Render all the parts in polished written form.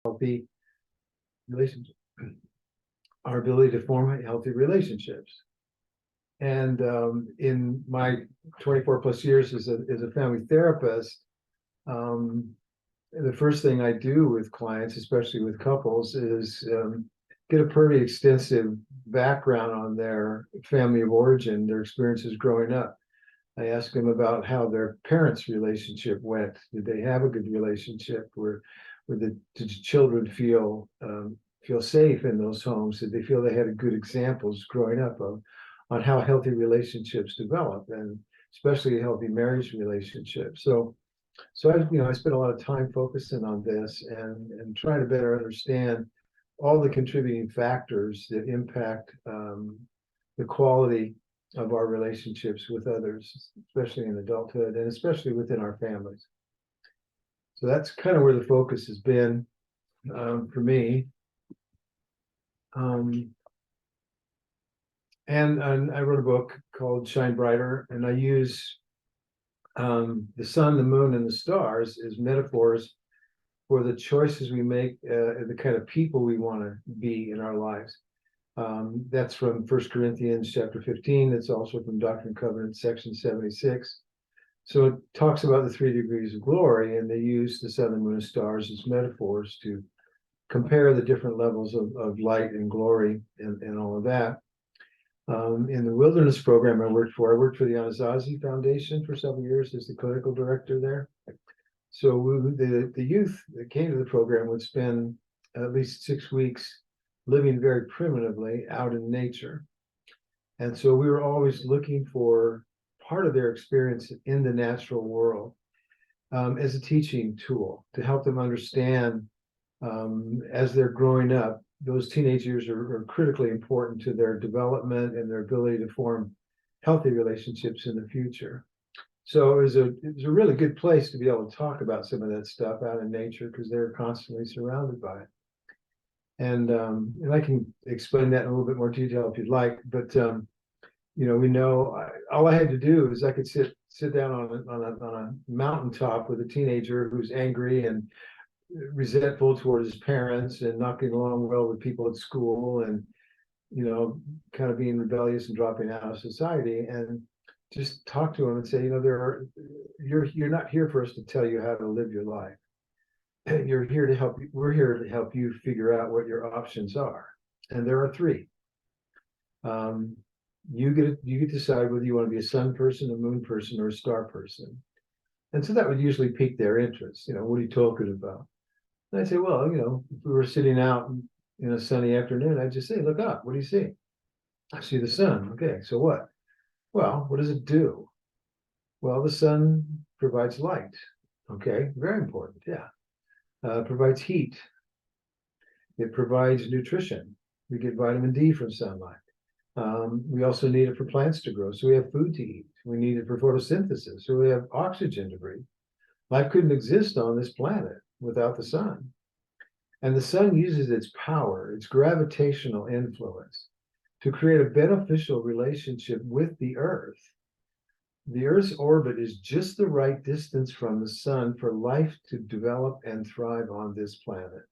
healthy relationship, our ability to form healthy relationships. And in my 24 plus years as a family therapist, the first thing I do with clients, especially with couples, is get a pretty extensive background on their family of origin, their experiences growing up. I ask them about how their parents' relationship went. Did they have a good relationship? Did the children feel safe in those homes? Did they feel they had good examples growing up on how healthy relationships develop, and especially a healthy marriage relationship? So I spent a lot of time focusing on this and trying to better understand all the contributing factors that impact the quality of our relationships with others, especially in adulthood and especially within our families. So that's kind of where the focus has been for me. And I wrote a book called Shine Brighter, and I use the sun, the moon, and the stars as metaphors for the choices we make, the kind of people we want to be in our lives. That's from 1 Corinthians chapter 15. It's also from Doctrine and Covenants, section 76. So it talks about the 3 degrees of glory, and they use the sun, the moon, and stars as metaphors to compare the different levels of light and glory and all of that. In the wilderness program I worked for the Anasazi Foundation for several years as the clinical director there. So the youth that came to the program would spend at least 6 weeks living very primitively out in nature. And so we were always looking for part of their experience in the natural world as a teaching tool to help them understand as they're growing up. Those teenage years are critically important to their development and their ability to form healthy relationships in the future. So it was a really good place to be able to talk about some of that stuff out in nature, because they're constantly surrounded by it. And I can explain that in a little bit more detail if you'd like. But we know all I had to do is I could sit down on a mountaintop with a teenager who's angry and resentful towards his parents and not getting along well with people at school, and kind of being rebellious and dropping out of society, and just talk to him and say, you're not here for us to tell you how to live your life. You're here to help. We're here to help you figure out what your options are, and there are 3. You get to decide whether you want to be a sun person, a moon person, or a star person. And so that would usually pique their interest. What are you talking about? And I'd say, well, if we were sitting out in a sunny afternoon, I'd just say, look up. What do you see? I see the sun. Okay, so what? Well, what does it do? Well, the sun provides light. Okay, very important. Yeah. Provides heat. It provides nutrition. We get vitamin D from sunlight. We also need it for plants to grow, so we have food to eat. We need it for photosynthesis, so we have oxygen to breathe. Life couldn't exist on this planet without the sun. And the sun uses its power, its gravitational influence, to create a beneficial relationship with the Earth. The Earth's orbit is just the right distance from the sun for life to develop and thrive on this planet.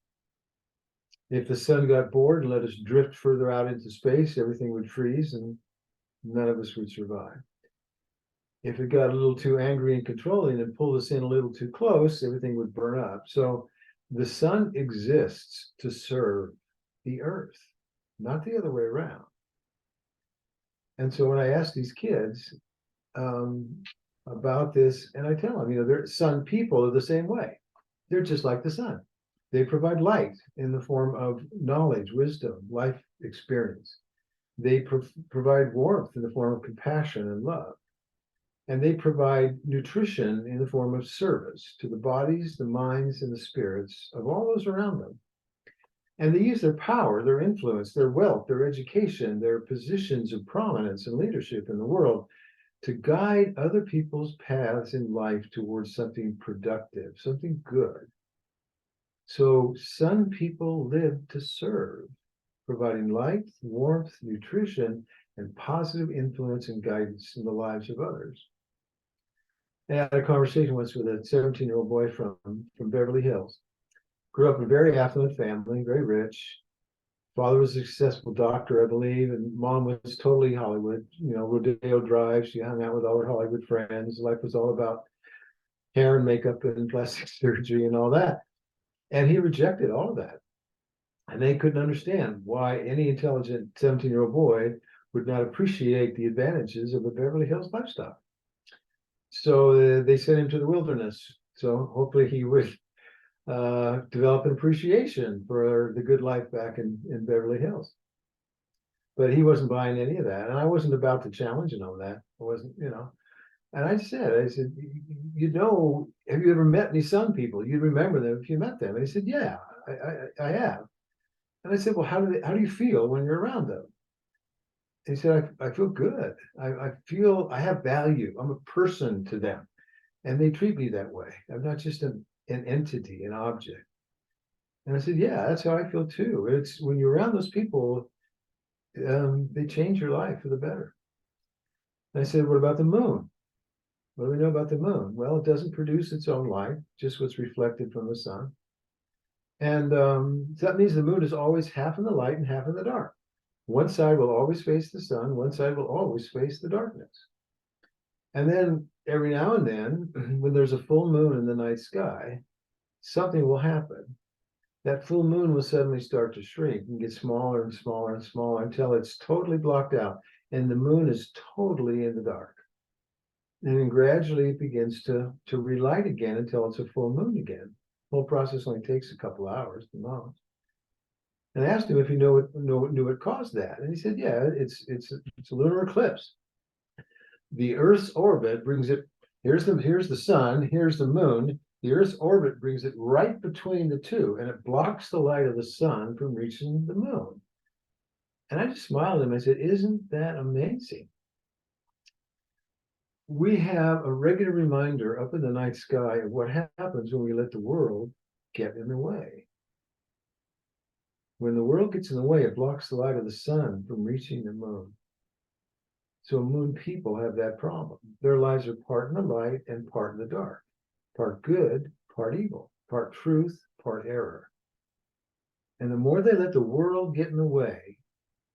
If the sun got bored and let us drift further out into space, everything would freeze and none of us would survive. If it got a little too angry and controlling and pulled us in a little too close, everything would burn up. So the sun exists to serve the Earth, not the other way around. And so when I ask these kids about this, and I tell them, they're sun people are the same way. They're just like the sun. They provide light in the form of knowledge, wisdom, life experience. They provide warmth in the form of compassion and love. And they provide nutrition in the form of service to the bodies, the minds, and the spirits of all those around them. And they use their power, their influence, their wealth, their education, their positions of prominence and leadership in the world to guide other people's paths in life towards something productive, something good. So sun people live to serve, providing light, warmth, nutrition, and positive influence and guidance in the lives of others. I had a conversation once with a 17-year-old boy from Beverly Hills. Grew up in a very affluent family, very rich. Father was a successful doctor, I believe, and mom was totally Hollywood. Rodeo Drive. She hung out with all her Hollywood friends. Life was all about hair and makeup and plastic surgery and all that. And he rejected all of that. And they couldn't understand why any intelligent 17-year-old boy would not appreciate the advantages of a Beverly Hills lifestyle. So they sent him to the wilderness. So hopefully he would develop an appreciation for the good life back in Beverly Hills. But he wasn't buying any of that. And I wasn't about to challenge him on that. I wasn't. And I said, have you ever met any Sun people? You'd remember them if you met them. And he said, yeah, I have. And I said, well, how do you feel when you're around them? And he said, I feel good. I feel I have value. I'm a person to them. And they treat me that way. I'm not just an entity, an object. And I said, yeah, that's how I feel too. It's when you're around those people, they change your life for the better. And I said, what about the moon? What do we know about the moon? Well, it doesn't produce its own light, just what's reflected from the sun. And that means the moon is always half in the light and half in the dark. One side will always face the sun, one side will always face the darkness. And then every now and then, when there's a full moon in the night sky, something will happen. That full moon will suddenly start to shrink and get smaller and smaller and smaller until it's totally blocked out and the moon is totally in the dark. And then gradually it begins to relight again until it's a full moon again. The whole process only takes a couple hours the most. And I asked him if he knew what caused that. And he said, yeah, it's a lunar eclipse. The Earth's orbit brings it, here's the sun, here's the moon. The Earth's orbit brings it right between the two, and it blocks the light of the sun from reaching the moon. And I just smiled at him. I said, isn't that amazing? We have a regular reminder up in the night sky of what happens when we let the world get in the way. When the world gets in the way, it blocks the light of the sun from reaching the moon. So moon people have that problem. Their lives are part in the light and part in the dark, part good, part evil, part truth, part error. And the more they let the world get in the way,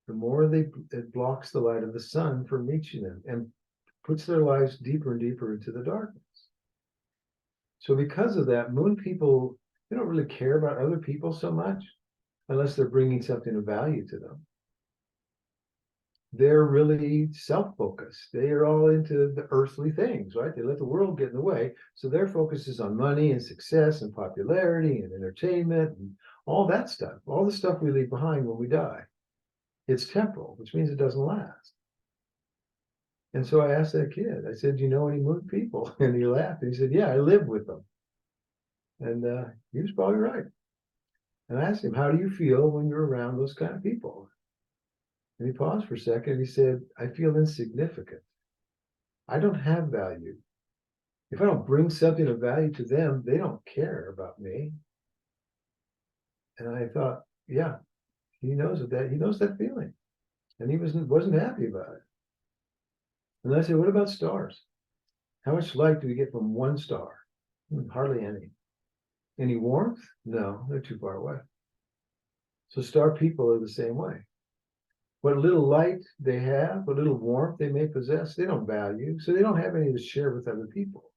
the more it blocks the light of the sun from reaching them and puts their lives deeper and deeper into the darkness. So because of that, moon people, they don't really care about other people so much unless they're bringing something of value to them. They're really self-focused. They are all into the earthly things, right? They let the world get in the way. So their focus is on money and success and popularity and entertainment and all that stuff, all the stuff we leave behind when we die. It's temporal, which means it doesn't last. And so I asked that kid, I said, do you know any moon people? And he laughed. And he said, yeah, I live with them. And he was probably right. And I asked him, how do you feel when you're around those kind of people? And he paused for a second. And he said, I feel insignificant. I don't have value. If I don't bring something of value to them, they don't care about me. And I thought, yeah, he knows that. He knows that feeling. And he wasn't happy about it. And I said, what about stars? How much light do we get from one star? Hardly any. Any warmth? No, they're too far away. So star people are the same way. What little light they have, what little warmth they may possess, they don't value, so they don't have any to share with other people.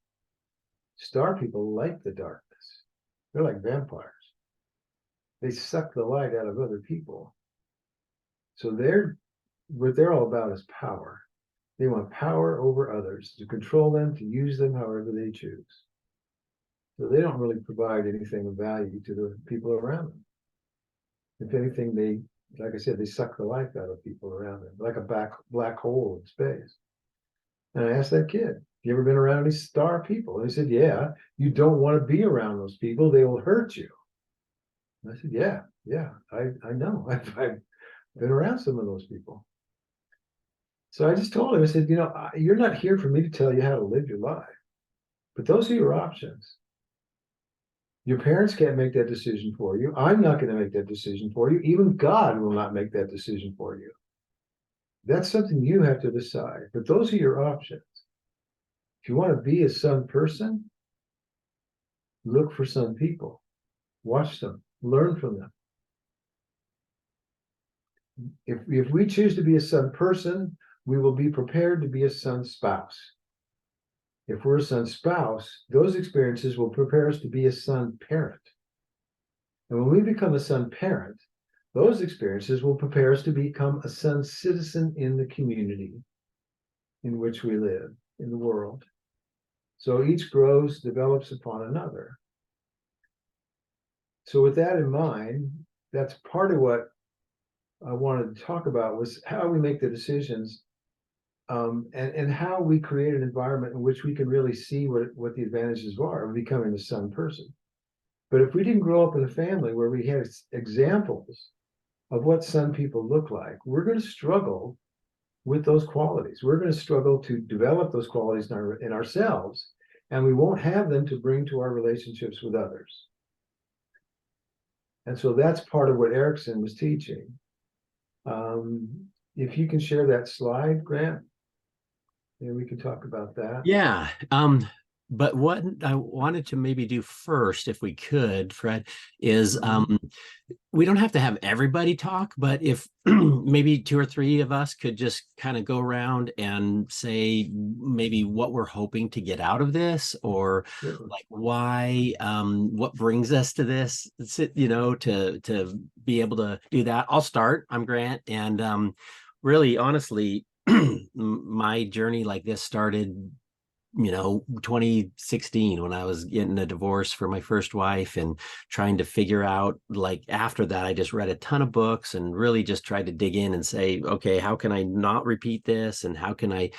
Star people like the darkness. They're like vampires. They suck the light out of other people. So what they're all about is power. They want power over others, to control them, to use them however they choose. So they don't really provide anything of value to the people around them. If anything, like I said, they suck the life out of people around them, like a black hole in space. And I asked that kid, you ever been around any star people? And he said, yeah, you don't want to be around those people. They will hurt you. And I said, yeah, I know. I've been around some of those people. So I just told him, I said, you're not here for me to tell you how to live your life, but those are your options. Your parents can't make that decision for you. I'm not going to make that decision for you. Even God will not make that decision for you. That's something you have to decide, but those are your options. If you want to be a Sun person, look for Sun people. watch them, learn from them. If we choose to be a son person, we will be prepared to be a son spouse. If we're a son spouse, those experiences will prepare us to be a son parent. And when we become a son parent, those experiences will prepare us to become a son citizen in the community in which we live, in the world. So each grows, develops upon another. So with that in mind, that's part of what I wanted to talk about, was how we make the decisions, and how we create an environment in which we can really see what the advantages are of becoming a son person. But if we didn't grow up in a family where we had examples of what son people look like, we're going to struggle with those qualities. We're going to struggle to develop those qualities in ourselves, and we won't have them to bring to our relationships with others. And so that's part of what Erickson was teaching. If you can share that slide, Grant, then we can talk about that. Yeah. But what I wanted to maybe do first, if we could, Fred, is we don't have to have everybody talk, but if maybe 2 or 3 of us could just kind of go around and say maybe what we're hoping to get out of this, or like why, what brings us to this, to be able to do that. I'll start. I'm Grant, and really, honestly, my journey like this started 2016, when I was getting a divorce for my first wife and trying to figure out, like, after that, I just read a ton of books and really just tried to dig in and say, okay, how can I not repeat this? And how can I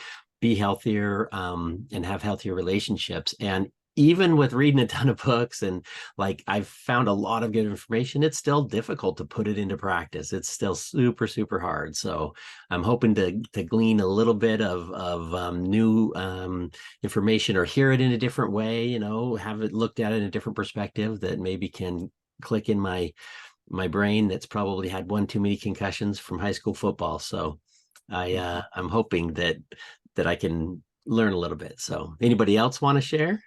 be healthier, and have healthier relationships? And even with reading a ton of books and like I've found a lot of good information, it's still difficult to put it into practice. It's still super, super hard. So I'm hoping to glean a little bit of new information, or hear it in a different way, have it looked at in a different perspective that maybe can click in my brain that's probably had one too many concussions from high school football. So I'm hoping that I can learn a little bit. So anybody else want to share?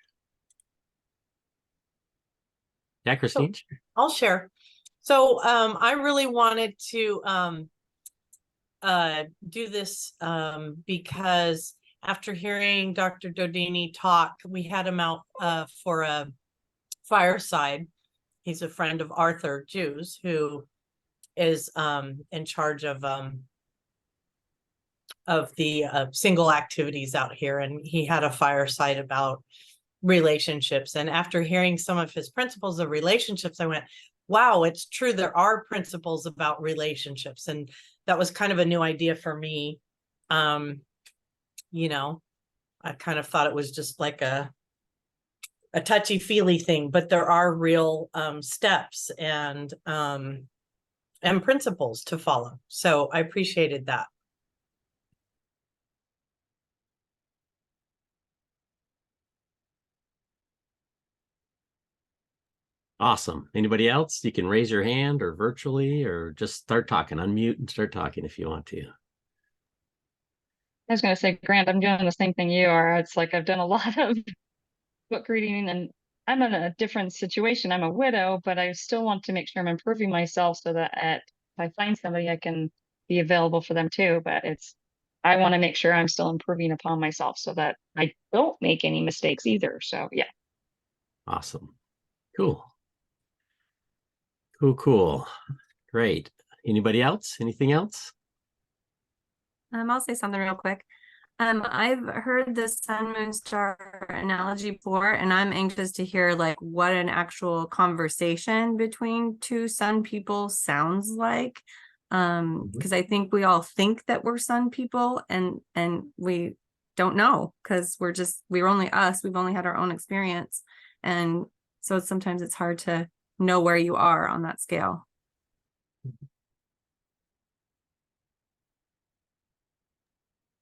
Yeah, Christine. So I'll share. So I really wanted to do this because after hearing Dr. Dodini talk, we had him out for a fireside. He's a friend of Arthur Jews, who is in charge of the single activities out here, and he had a fireside about relationships. And after hearing some of his principles of relationships, I went, wow, it's true, there are principles about relationships. And that was kind of a new idea for me. I kind of thought it was just like a touchy-feely thing, but there are real steps and principles to follow. So I appreciated that. Awesome. Anybody else? You can raise your hand or virtually, or just start talking, unmute and start talking if you want to. I was going to say, Grant, I'm doing the same thing you are. It's like I've done a lot of book reading, and I'm in a different situation. I'm a widow, but I still want to make sure I'm improving myself so that if I find somebody, I can be available for them too. But I want to make sure I'm still improving upon myself so that I don't make any mistakes either. So yeah. Awesome. Cool. Cool. Great. Anybody else? Anything else? I'll say something real quick. I've heard the sun, moon, star analogy before, and I'm anxious to hear like what an actual conversation between 2 sun people sounds like. Because I think we all think that we're sun people, and we don't know, because we're only us. We've only had our own experience, and so sometimes it's hard to know where you are on that scale.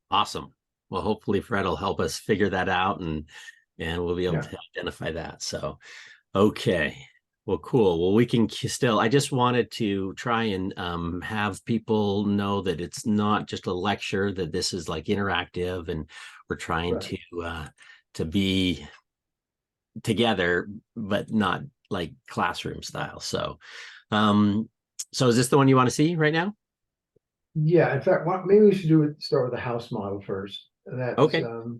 Awesome. Well, hopefully Fred will help us figure that out, and we'll be able to identify that. So, okay. Well, cool. Well, we can still, I just wanted to try and have people know that it's not just a lecture, that this is like interactive, and we're trying to be together, but not like classroom style. So so is this the one you want to see right now? Yeah, in fact, maybe we should start with the house model first. That's Okay. and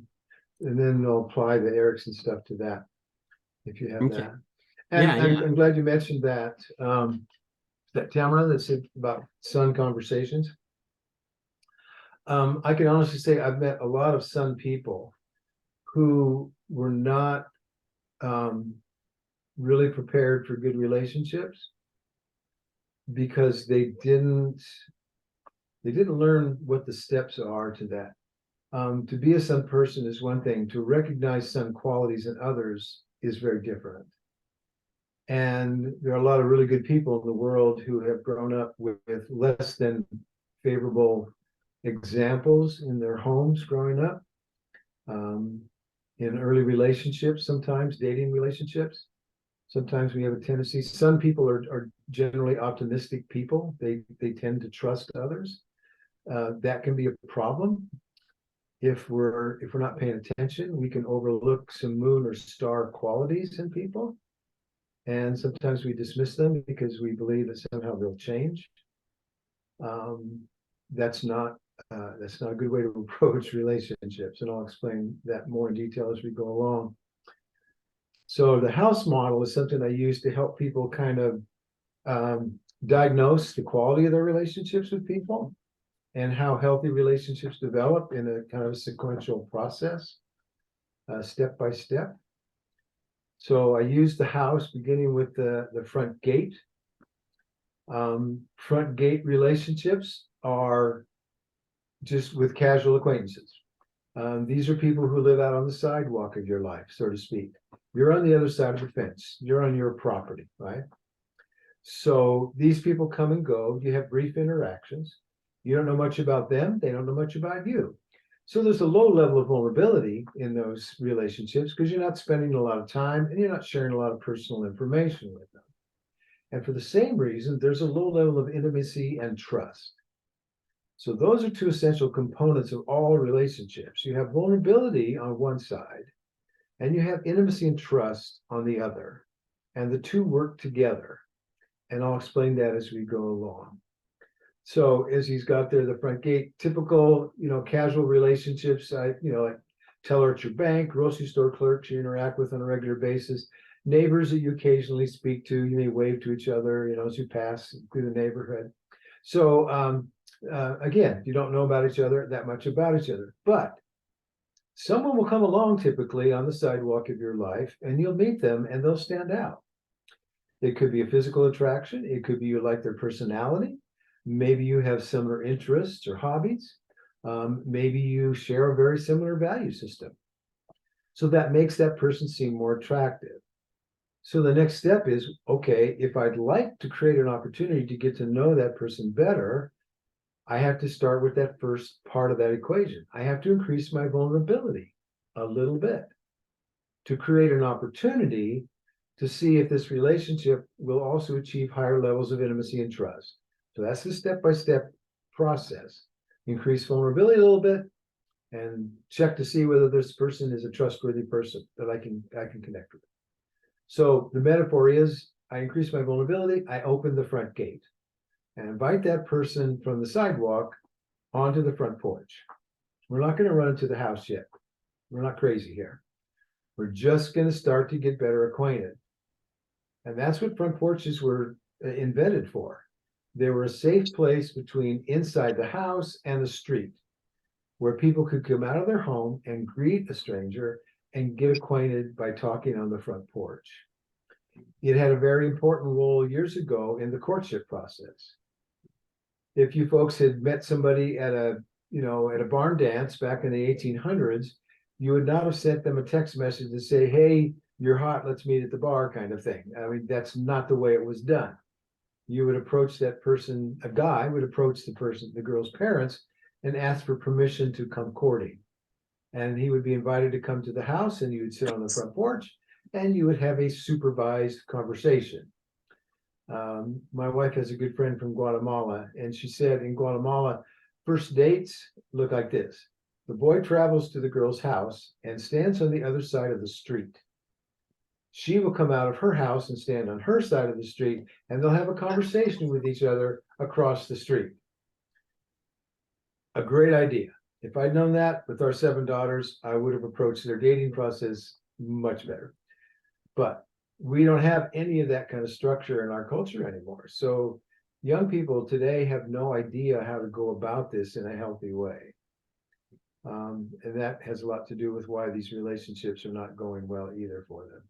then they'll apply the Erickson stuff to that, if you have Okay. that. And Yeah, yeah. I'm glad you mentioned that. That Tamara that said about son conversations. I can honestly say I've met a lot of son people who were not really prepared for good relationships because they didn't learn what the steps are to that. To be a son person is one thing. To recognize son qualities in others is very different. And there are a lot of really good people in the world who have grown up with less than favorable examples in their homes growing up, in early relationships, sometimes dating relationships. Sometimes we have a tendency, some people are generally optimistic people. They tend to trust others. That can be a problem. If we're not paying attention, we can overlook some moon or star qualities in people. And sometimes we dismiss them because we believe that somehow they'll change. That's not a good way to approach relationships, and I'll explain that more in detail as we go along. So the house model is something I use to help people kind of diagnose the quality of their relationships with people and how healthy relationships develop in a kind of sequential process, step by step. So I use the house beginning with the front gate. Front gate relationships are just with casual acquaintances. These are people who live out on the sidewalk of your life, so to speak. You're on the other side of the fence. You're on your property, right? So these people come and go. You have brief interactions. You don't know much about them. They don't know much about you. So there's a low level of vulnerability in those relationships because you're not spending a lot of time and you're not sharing a lot of personal information with them. And for the same reason, there's a low level of intimacy and trust. So those are two essential components of all relationships. You have vulnerability on one side, and you have intimacy and trust on the other. And the two work together. And I'll explain that as we go along. So as he's got there, the front gate, typical, casual relationships, like teller at your bank, grocery store clerks you interact with on a regular basis, neighbors that you occasionally speak to, you may wave to each other, as you pass through the neighborhood. So again, you don't know about each other, that much about each other, but someone will come along typically on the sidewalk of your life and you'll meet them and they'll stand out. It could be a physical attraction. It could be you like their personality. Maybe you have similar interests or hobbies. Maybe you share a very similar value system. So that makes that person seem more attractive. So the next step is, okay, if I'd like to create an opportunity to get to know that person better, I have to start with that first part of that equation. I have to increase my vulnerability a little bit to create an opportunity to see if this relationship will also achieve higher levels of intimacy and trust. So that's the step-by-step process. Increase vulnerability a little bit and check to see whether this person is a trustworthy person that I can connect with. So the metaphor is, I increase my vulnerability, I open the front gate and invite that person from the sidewalk onto the front porch. We're not going to run into the house yet. We're not crazy here. We're just going to start to get better acquainted. And that's what front porches were invented for. They were a safe place between inside the house and the street, where people could come out of their home and greet a stranger and get acquainted by talking on the front porch. It had a very important role years ago in the courtship process. If you folks had met somebody at a barn dance back in the 1800s, you would not have sent them a text message to say, hey, you're hot, let's meet at the bar kind of thing. I mean, that's not the way it was done. You would approach that person, a guy would approach the girl's parents and ask for permission to come courting. And he would be invited to come to the house and you would sit on the front porch and you would have a supervised conversation. My wife has a good friend from Guatemala, and she said in Guatemala, first dates look like this. The boy travels to the girl's house and stands on the other side of the street. She will come out of her house and stand on her side of the street, and they'll have a conversation with each other across the street. A great idea. If I'd known that with our 7 daughters, I would have approached their dating process much better. But we don't have any of that kind of structure in our culture anymore. So young people today have no idea how to go about this in a healthy way. And that has a lot to do with why these relationships are not going well either for them.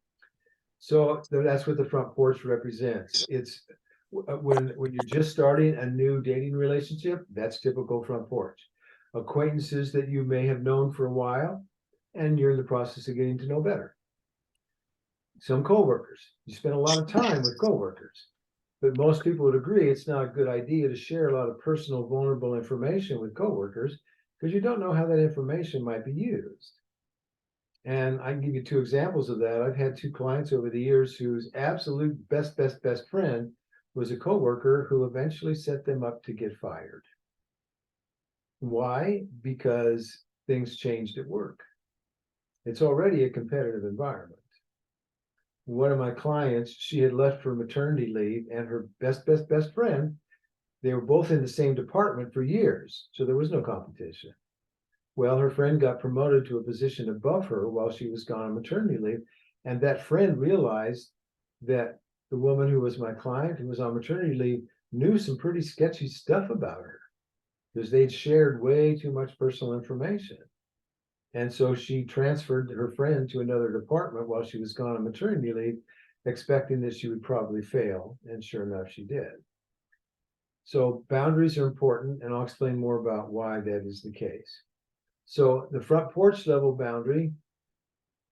So that's what the front porch represents. It's when you're just starting a new dating relationship, that's typical front porch. Acquaintances that you may have known for a while, and you're in the process of getting to know better. Some coworkers, you spend a lot of time with coworkers, but most people would agree it's not a good idea to share a lot of personal, vulnerable information with coworkers because you don't know how that information might be used. And I can give you 2 examples of that. I've had 2 clients over the years whose absolute best friend was a coworker who eventually set them up to get fired. Why? Because things changed at work. It's already a competitive environment. One of my clients, she had left for maternity leave, and her best friend, they were both in the same department for years, so there was no competition. Well, her friend got promoted to a position above her while she was gone on maternity leave, and that friend realized that the woman who was my client, who was on maternity leave, knew some pretty sketchy stuff about her because they'd shared way too much personal information. And so she transferred her friend to another department while she was gone on maternity leave, expecting that she would probably fail. And sure enough, she did. So boundaries are important, and I'll explain more about why that is the case. So the front porch level boundary,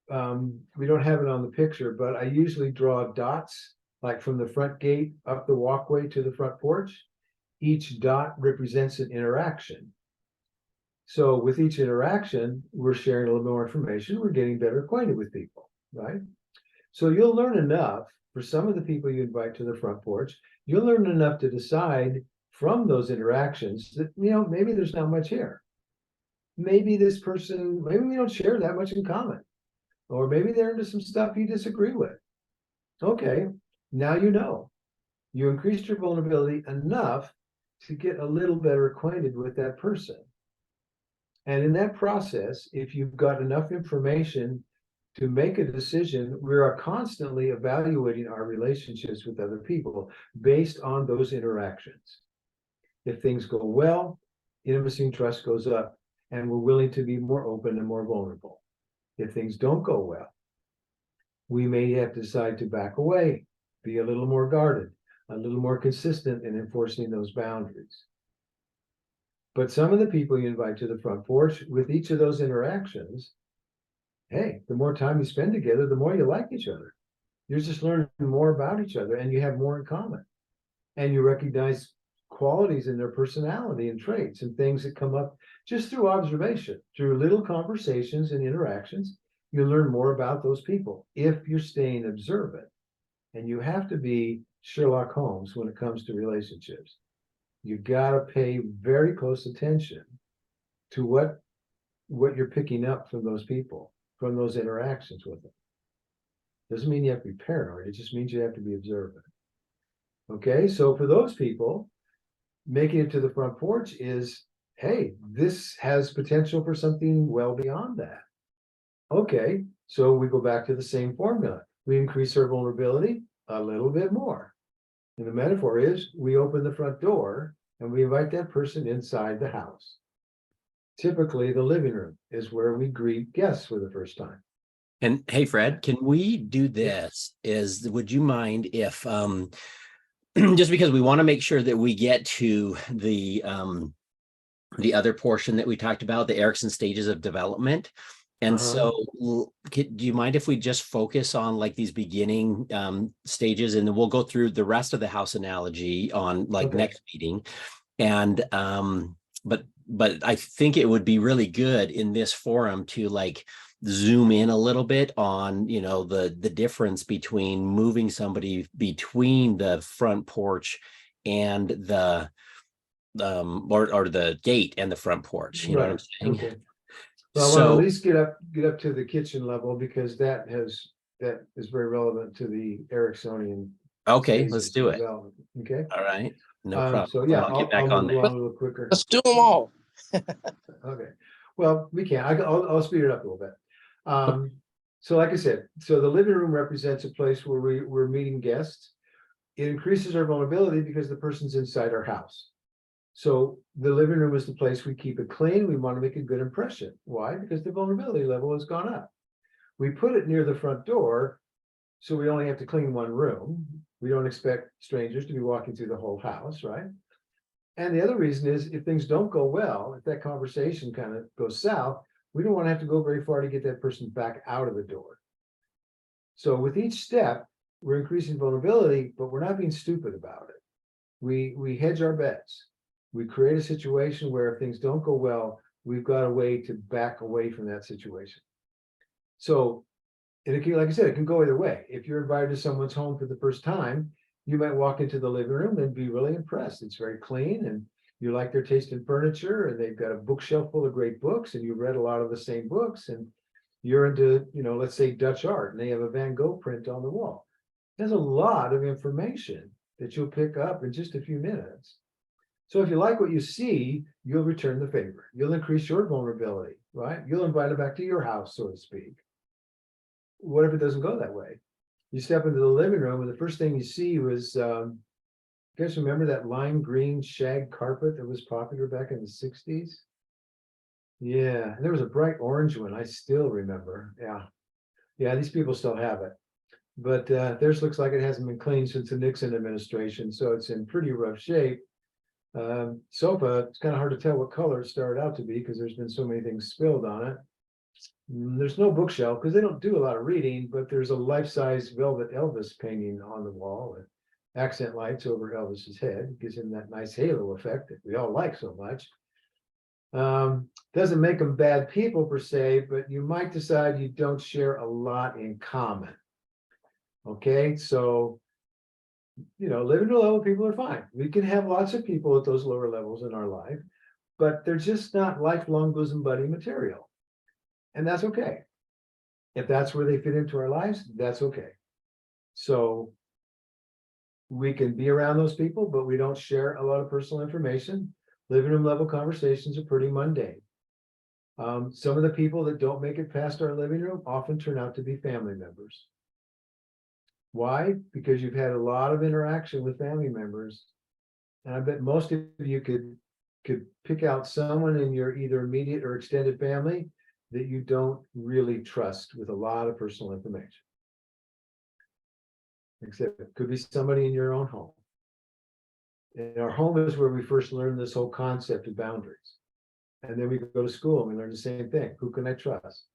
we don't have it on the picture, but I usually draw dots, like from the front gate up the walkway to the front porch. Each dot represents an interaction. So with each interaction, we're sharing a little more information. We're getting better acquainted with people, right? So you'll learn enough for some of the people you invite to the front porch. You'll learn enough to decide from those interactions that, maybe there's not much here. Maybe this person, maybe we don't share that much in common. Or maybe they're into some stuff you disagree with. Okay, now you know. You increased your vulnerability enough to get a little better acquainted with that person. And in that process, if you've got enough information to make a decision, we are constantly evaluating our relationships with other people based on those interactions. If things go well, intimacy and trust goes up, and we're willing to be more open and more vulnerable. If things don't go well, we may have to decide to back away, be a little more guarded, a little more consistent in enforcing those boundaries. But some of the people you invite to the front porch, with each of those interactions, hey, the more time you spend together, the more you like each other. You're just learning more about each other, and you have more in common. And you recognize qualities in their personality and traits and things that come up just through observation, through little conversations and interactions. You learn more about those people if you're staying observant. And you have to be Sherlock Holmes when it comes to relationships. You got to pay very close attention to what you're picking up from those people, from those interactions with them. Doesn't mean you have to be paranoid. It just means you have to be observant. Okay, so for those people, making it to the front porch is, hey, this has potential for something well beyond that. Okay, so we go back to the same formula. We increase our vulnerability a little bit more. And the metaphor is we open the front door and we invite that person inside the house. Typically, the living room is where we greet guests for the first time. And hey, Fred, can we do this? Would you mind if, just because we want to make sure that we get to the other portion that we talked about, the Erikson stages of development. And so do you mind if we just focus on like these beginning stages, and then we'll go through the rest of the house analogy on next meeting. And but I think it would be really good in this forum to like zoom in a little bit on, the difference between moving somebody between the front porch and the or the gate and the front porch. You know what I'm saying? Okay. Well, I want to at least get up to the kitchen level, because that has that is very relevant to the Ericksonian. Okay, let's phases do of it. development. Okay. All right. No problem. So yeah, I'll get back I'll on move there. along a little quicker. Let's do them all. Okay, well, we can. I'll speed it up a little bit. So like I said, so the living room represents a place where we're meeting guests. It increases our vulnerability because the person's inside our house. So the living room is the place we keep it clean. We want to make a good impression. Why? Because the vulnerability level has gone up. We put it near the front door, so we only have to clean one room. We don't expect strangers to be walking through the whole house, right? And the other reason is if things don't go well, if that conversation kind of goes south, we don't want to have to go very far to get that person back out of the door. So with each step, we're increasing vulnerability, but we're not being stupid about it. We hedge our bets. We create a situation where if things don't go well, we've got a way to back away from that situation. So, and it can, like I said, it can go either way. If you're invited to someone's home for the first time, you might walk into the living room and be really impressed. It's very clean and you like their taste in furniture and they've got a bookshelf full of great books and you've read a lot of the same books and you're into, let's say Dutch art and they have a Van Gogh print on the wall. There's a lot of information that you'll pick up in just a few minutes. So if you like what you see, you'll return the favor. You'll increase your vulnerability, right? You'll invite them back to your house, so to speak. What if it doesn't go that way? You step into the living room and the first thing you see was, you guys remember that lime green shag carpet that was popular back in the 60s? Yeah, and there was a bright orange one, I still remember. Yeah, these people still have it. But theirs looks like it hasn't been cleaned since the Nixon administration, so it's in pretty rough shape. Sofa, it's kind of hard to tell what color it started out to be because there's been so many things spilled on it. There's no bookshelf because they don't do a lot of reading, but there's a life-size velvet Elvis painting on the wall with accent lights over Elvis's head. It gives him that nice halo effect that we all like so much. Doesn't make them bad people per se, but you might decide you don't share a lot in common. Okay, so living to level people are fine. We can have lots of people at those lower levels in our life, but they're just not lifelong bosom buddy material. And that's okay. If that's where they fit into our lives, that's okay. So we can be around those people, but we don't share a lot of personal information. Living room level conversations are pretty mundane. Some of the people that don't make it past our living room often turn out to be family members. Why? Because you've had a lot of interaction with family members. And I bet most of you could pick out someone in your either immediate or extended family that you don't really trust with a lot of personal information. Except it could be somebody in your own home. And our home is where we first learn this whole concept of boundaries. And then we go to school and we learn the same thing. Who can I trust?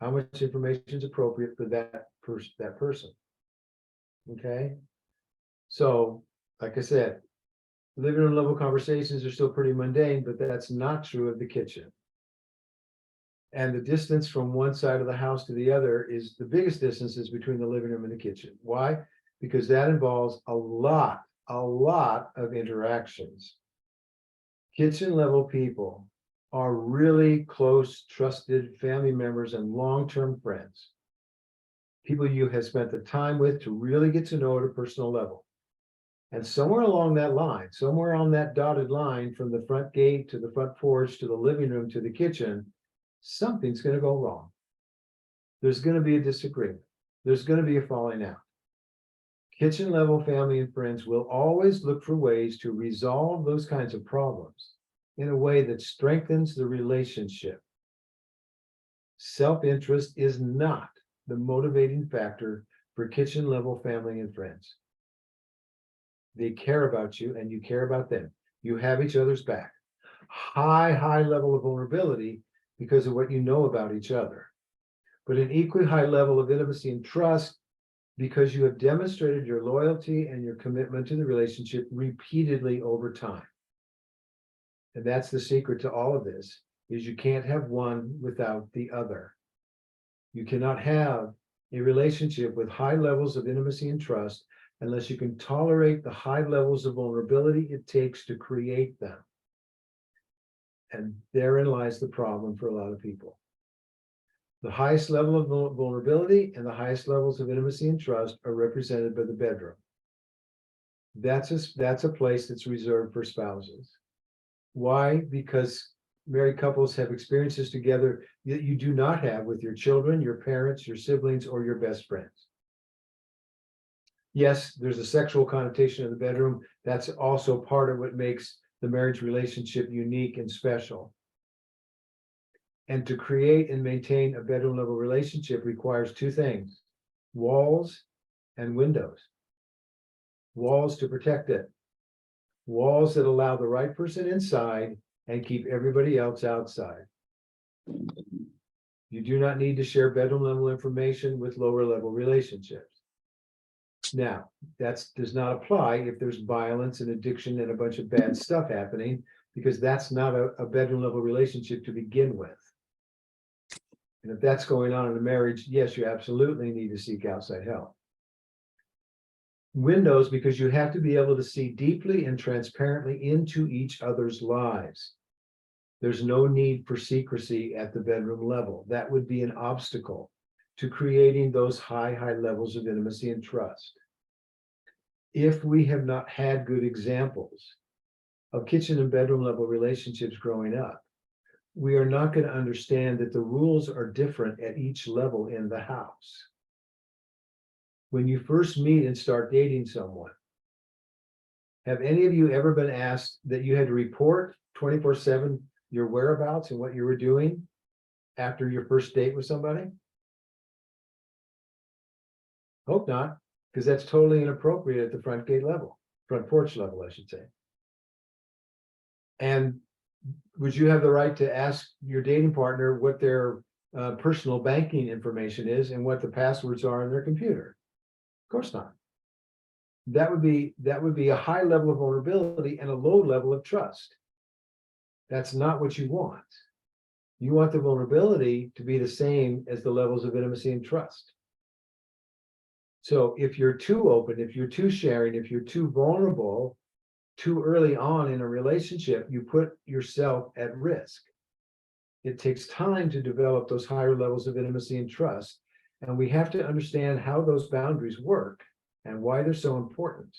How much information is appropriate for that person? Okay. So, like I said, living room level conversations are still pretty mundane, but that's not true of the kitchen. And the distance from one side of the house to the other is the biggest distances between the living room and the kitchen. Why? Because that involves a lot of interactions. Kitchen level people are really close, trusted family members and long-term friends. People you have spent the time with to really get to know at a personal level. And somewhere along that line, somewhere on that dotted line from the front gate to the front porch to the living room to the kitchen, something's going to go wrong. There's going to be a disagreement. There's going to be a falling out. Kitchen level family and friends will always look for ways to resolve those kinds of problems in a way that strengthens the relationship. Self-interest is not the motivating factor for kitchen level family and friends. They care about you and you care about them. You have each other's back. High level of vulnerability because of what you know about each other, but an equally high level of intimacy and trust because you have demonstrated your loyalty and your commitment to the relationship repeatedly over time. And that's the secret to all of this, is you can't have one without the other. You cannot have a relationship with high levels of intimacy and trust unless you can tolerate the high levels of vulnerability it takes to create them. And therein lies the problem for a lot of people. The highest level of vulnerability and the highest levels of intimacy and trust are represented by the bedroom. That's a place that's reserved for spouses. Why? Because married couples have experiences together that you do not have with your children, your parents, your siblings, or your best friends. Yes, there's a sexual connotation in the bedroom. That's also part of what makes the marriage relationship unique and special. And to create and maintain a bedroom level relationship requires two things: walls and windows. Walls to protect it. Walls that allow the right person inside and keep everybody else outside. You do not need to share bedroom level information with lower level relationships. Now, that does not apply if there's violence and addiction and a bunch of bad stuff happening, because that's not a bedroom level relationship to begin with. And if that's going on in a marriage, yes, you absolutely need to seek outside help. Windows, because you have to be able to see deeply and transparently into each other's lives. There's no need for secrecy at the bedroom level. That would be an obstacle to creating those high levels of intimacy and trust. If we have not had good examples of kitchen and bedroom level relationships growing up, we are not going to understand that the rules are different at each level in the house. When you first meet and start dating someone, have any of you ever been asked that you had to report 24/7 your whereabouts and what you were doing after your first date with somebody? Hope not, because that's totally inappropriate at the front gate level, front porch level, I should say. And would you have the right to ask your dating partner what their personal banking information is and what the passwords are on their computer? Of course not. That would be a high level of vulnerability and a low level of trust. That's not what you want. You want the vulnerability to be the same as the levels of intimacy and trust. So if you're too open, if you're too sharing, if you're too vulnerable, too early on in a relationship, you put yourself at risk. It takes time to develop those higher levels of intimacy and trust. And we have to understand how those boundaries work and why they're so important.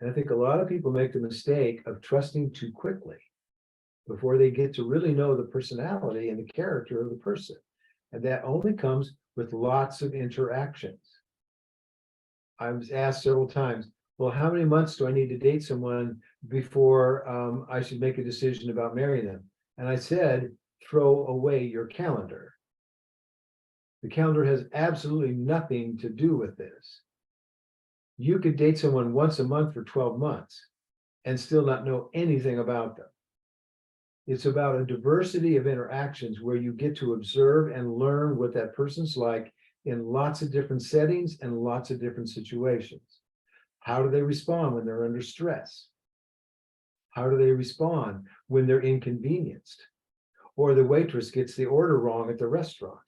And I think a lot of people make the mistake of trusting too quickly before they get to really know the personality and the character of the person. And that only comes with lots of interactions. I was asked several times, well, how many months do I need to date someone before I should make a decision about marrying them? And I said, throw away your calendar. The calendar has absolutely nothing to do with this. You could date someone once a month for 12 months and still not know anything about them. It's about a diversity of interactions where you get to observe and learn what that person's like in lots of different settings and lots of different situations. How do they respond when they're under stress? How do they respond when they're inconvenienced? Or the waitress gets the order wrong at the restaurant?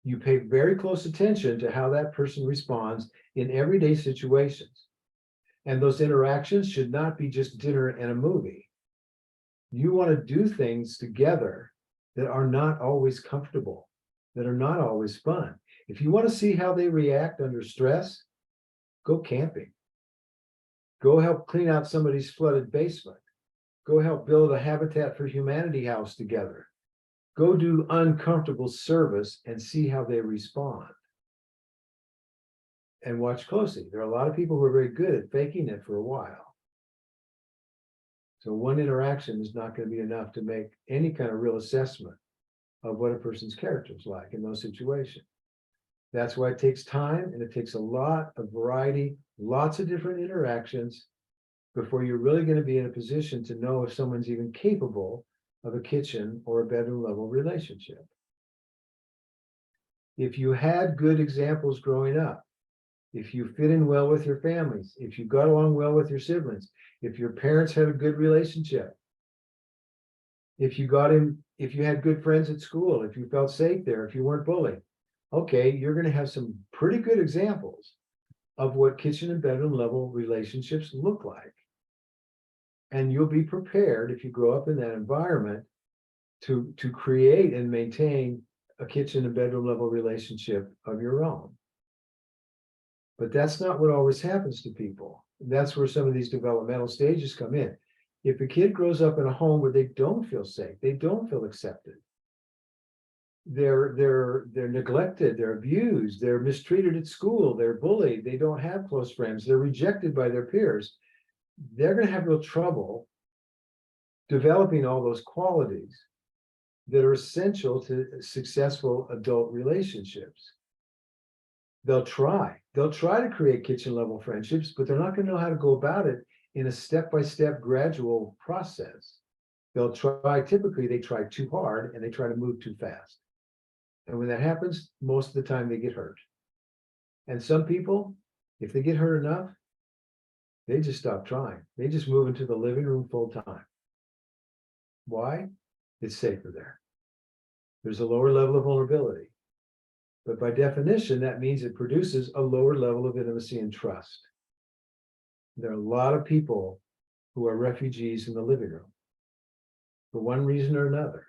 You pay very close attention to how that person responds in everyday situations. And those interactions should not be just dinner and a movie. You want to do things together that are not always comfortable, that are not always fun. If you want to see how they react under stress, go camping. Go help clean out somebody's flooded basement. Go help build a Habitat for Humanity house together. Go do uncomfortable service and see how they respond. And watch closely. There are a lot of people who are very good at faking it for a while. So one interaction is not going to be enough to make any kind of real assessment of what a person's character is like in those situations. That's why it takes time, and it takes a lot of variety, lots of different interactions before you're really going to be in a position to know if someone's even capable of a kitchen or a bedroom level relationship. If you had good examples growing up, if you fit in well with your families, if you got along well with your siblings, if your parents had a good relationship, if you had good friends at school, if you felt safe there, if you weren't bullied, okay, you're going to have some pretty good examples of what kitchen and bedroom level relationships look like. And you'll be prepared, if you grow up in that environment, to create and maintain a kitchen and bedroom level relationship of your own. But that's not what always happens to people. That's where some of these developmental stages come in. If a kid grows up in a home where they don't feel safe, they don't feel accepted, they're neglected, they're abused, they're mistreated at school, they're bullied, they don't have close friends, they're rejected by their peers, they're going to have real trouble developing all those qualities that are essential to successful adult relationships. They'll try to create kitchen level friendships, but they're not going to know how to go about it in a step-by-step gradual process. They'll try, typically they try too hard and they try to move too fast. And when that happens, most of the time they get hurt. And some people, if they get hurt enough, they just stop trying. They just move into the living room full time. Why? It's safer there. There's a lower level of vulnerability. But by definition, that means it produces a lower level of intimacy and trust. There are a lot of people who are refugees in the living room for one reason or another.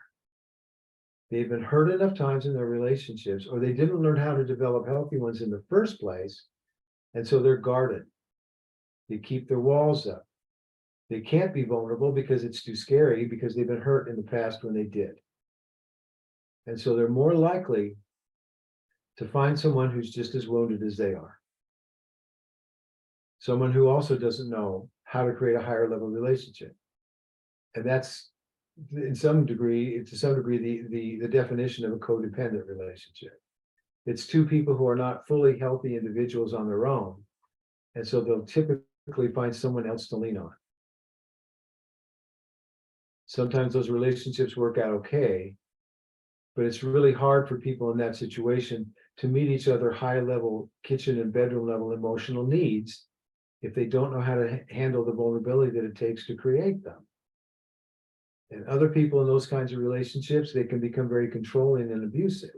They've been hurt enough times in their relationships, or they didn't learn how to develop healthy ones in the first place, and so they're guarded. They keep their walls up. They can't be vulnerable because it's too scary, because they've been hurt in the past when they did. And so they're more likely to find someone who's just as wounded as they are. Someone who also doesn't know how to create a higher level relationship. And that's, to some degree, the definition of a codependent relationship. It's two people who are not fully healthy individuals on their own. And so they'll typically find someone else to lean on. Sometimes those relationships work out okay, but it's really hard for people in that situation to meet each other high level kitchen and bedroom level emotional needs if they don't know how to handle the vulnerability that it takes to create them. And other people in those kinds of relationships, they can become very controlling and abusive.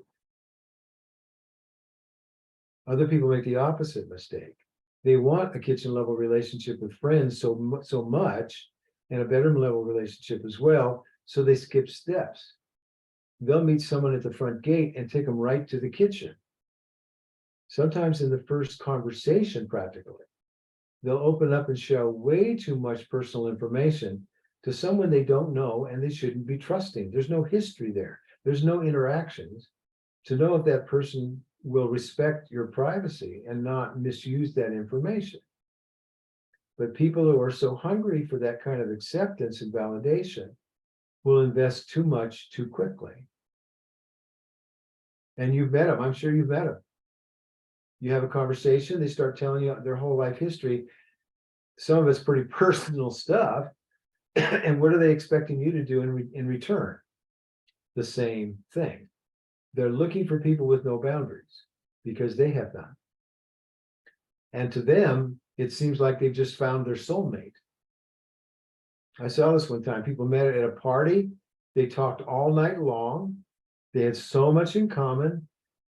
Other people make the opposite mistake. They want a kitchen level relationship with friends so much, and a bedroom level relationship as well, so they skip steps. They'll meet someone at the front gate and take them right to the kitchen. Sometimes in the first conversation, practically, they'll open up and share way too much personal information to someone they don't know, and they shouldn't be trusting. There's no history there. There's no interactions to know if that person will respect your privacy and not misuse that information. But people who are so hungry for that kind of acceptance and validation will invest too much too quickly. And you've met them. I'm sure you've met them. You have a conversation, they start telling you their whole life history. Some of it's pretty personal stuff. And what are they expecting you to do in return? The same thing. They're looking for people with no boundaries because they have none. And to them, it seems like they've just found their soulmate. I saw this one time. People met at a party. They talked all night long. They had so much in common.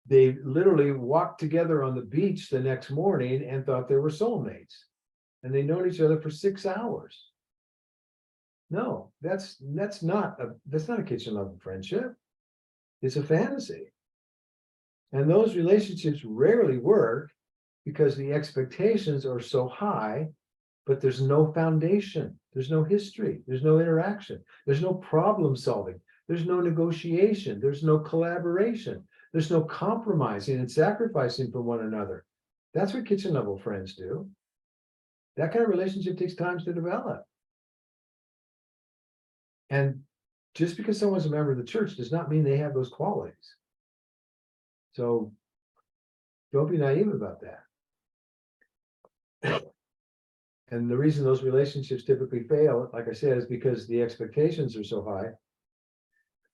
They literally walked together on the beach the next morning and thought they were soulmates. And they known each other for 6 hours. No, that's not a kitchen level friendship. It's a fantasy. And those relationships rarely work because the expectations are so high, but there's no foundation. There's no history. There's no interaction. There's no problem solving. There's no negotiation. There's no collaboration. There's no compromising and sacrificing for one another. That's what kitchen level friends do. That kind of relationship takes time to develop. And just because someone's a member of the church does not mean they have those qualities. So don't be naive about that. And the reason those relationships typically fail, like I said, is because the expectations are so high.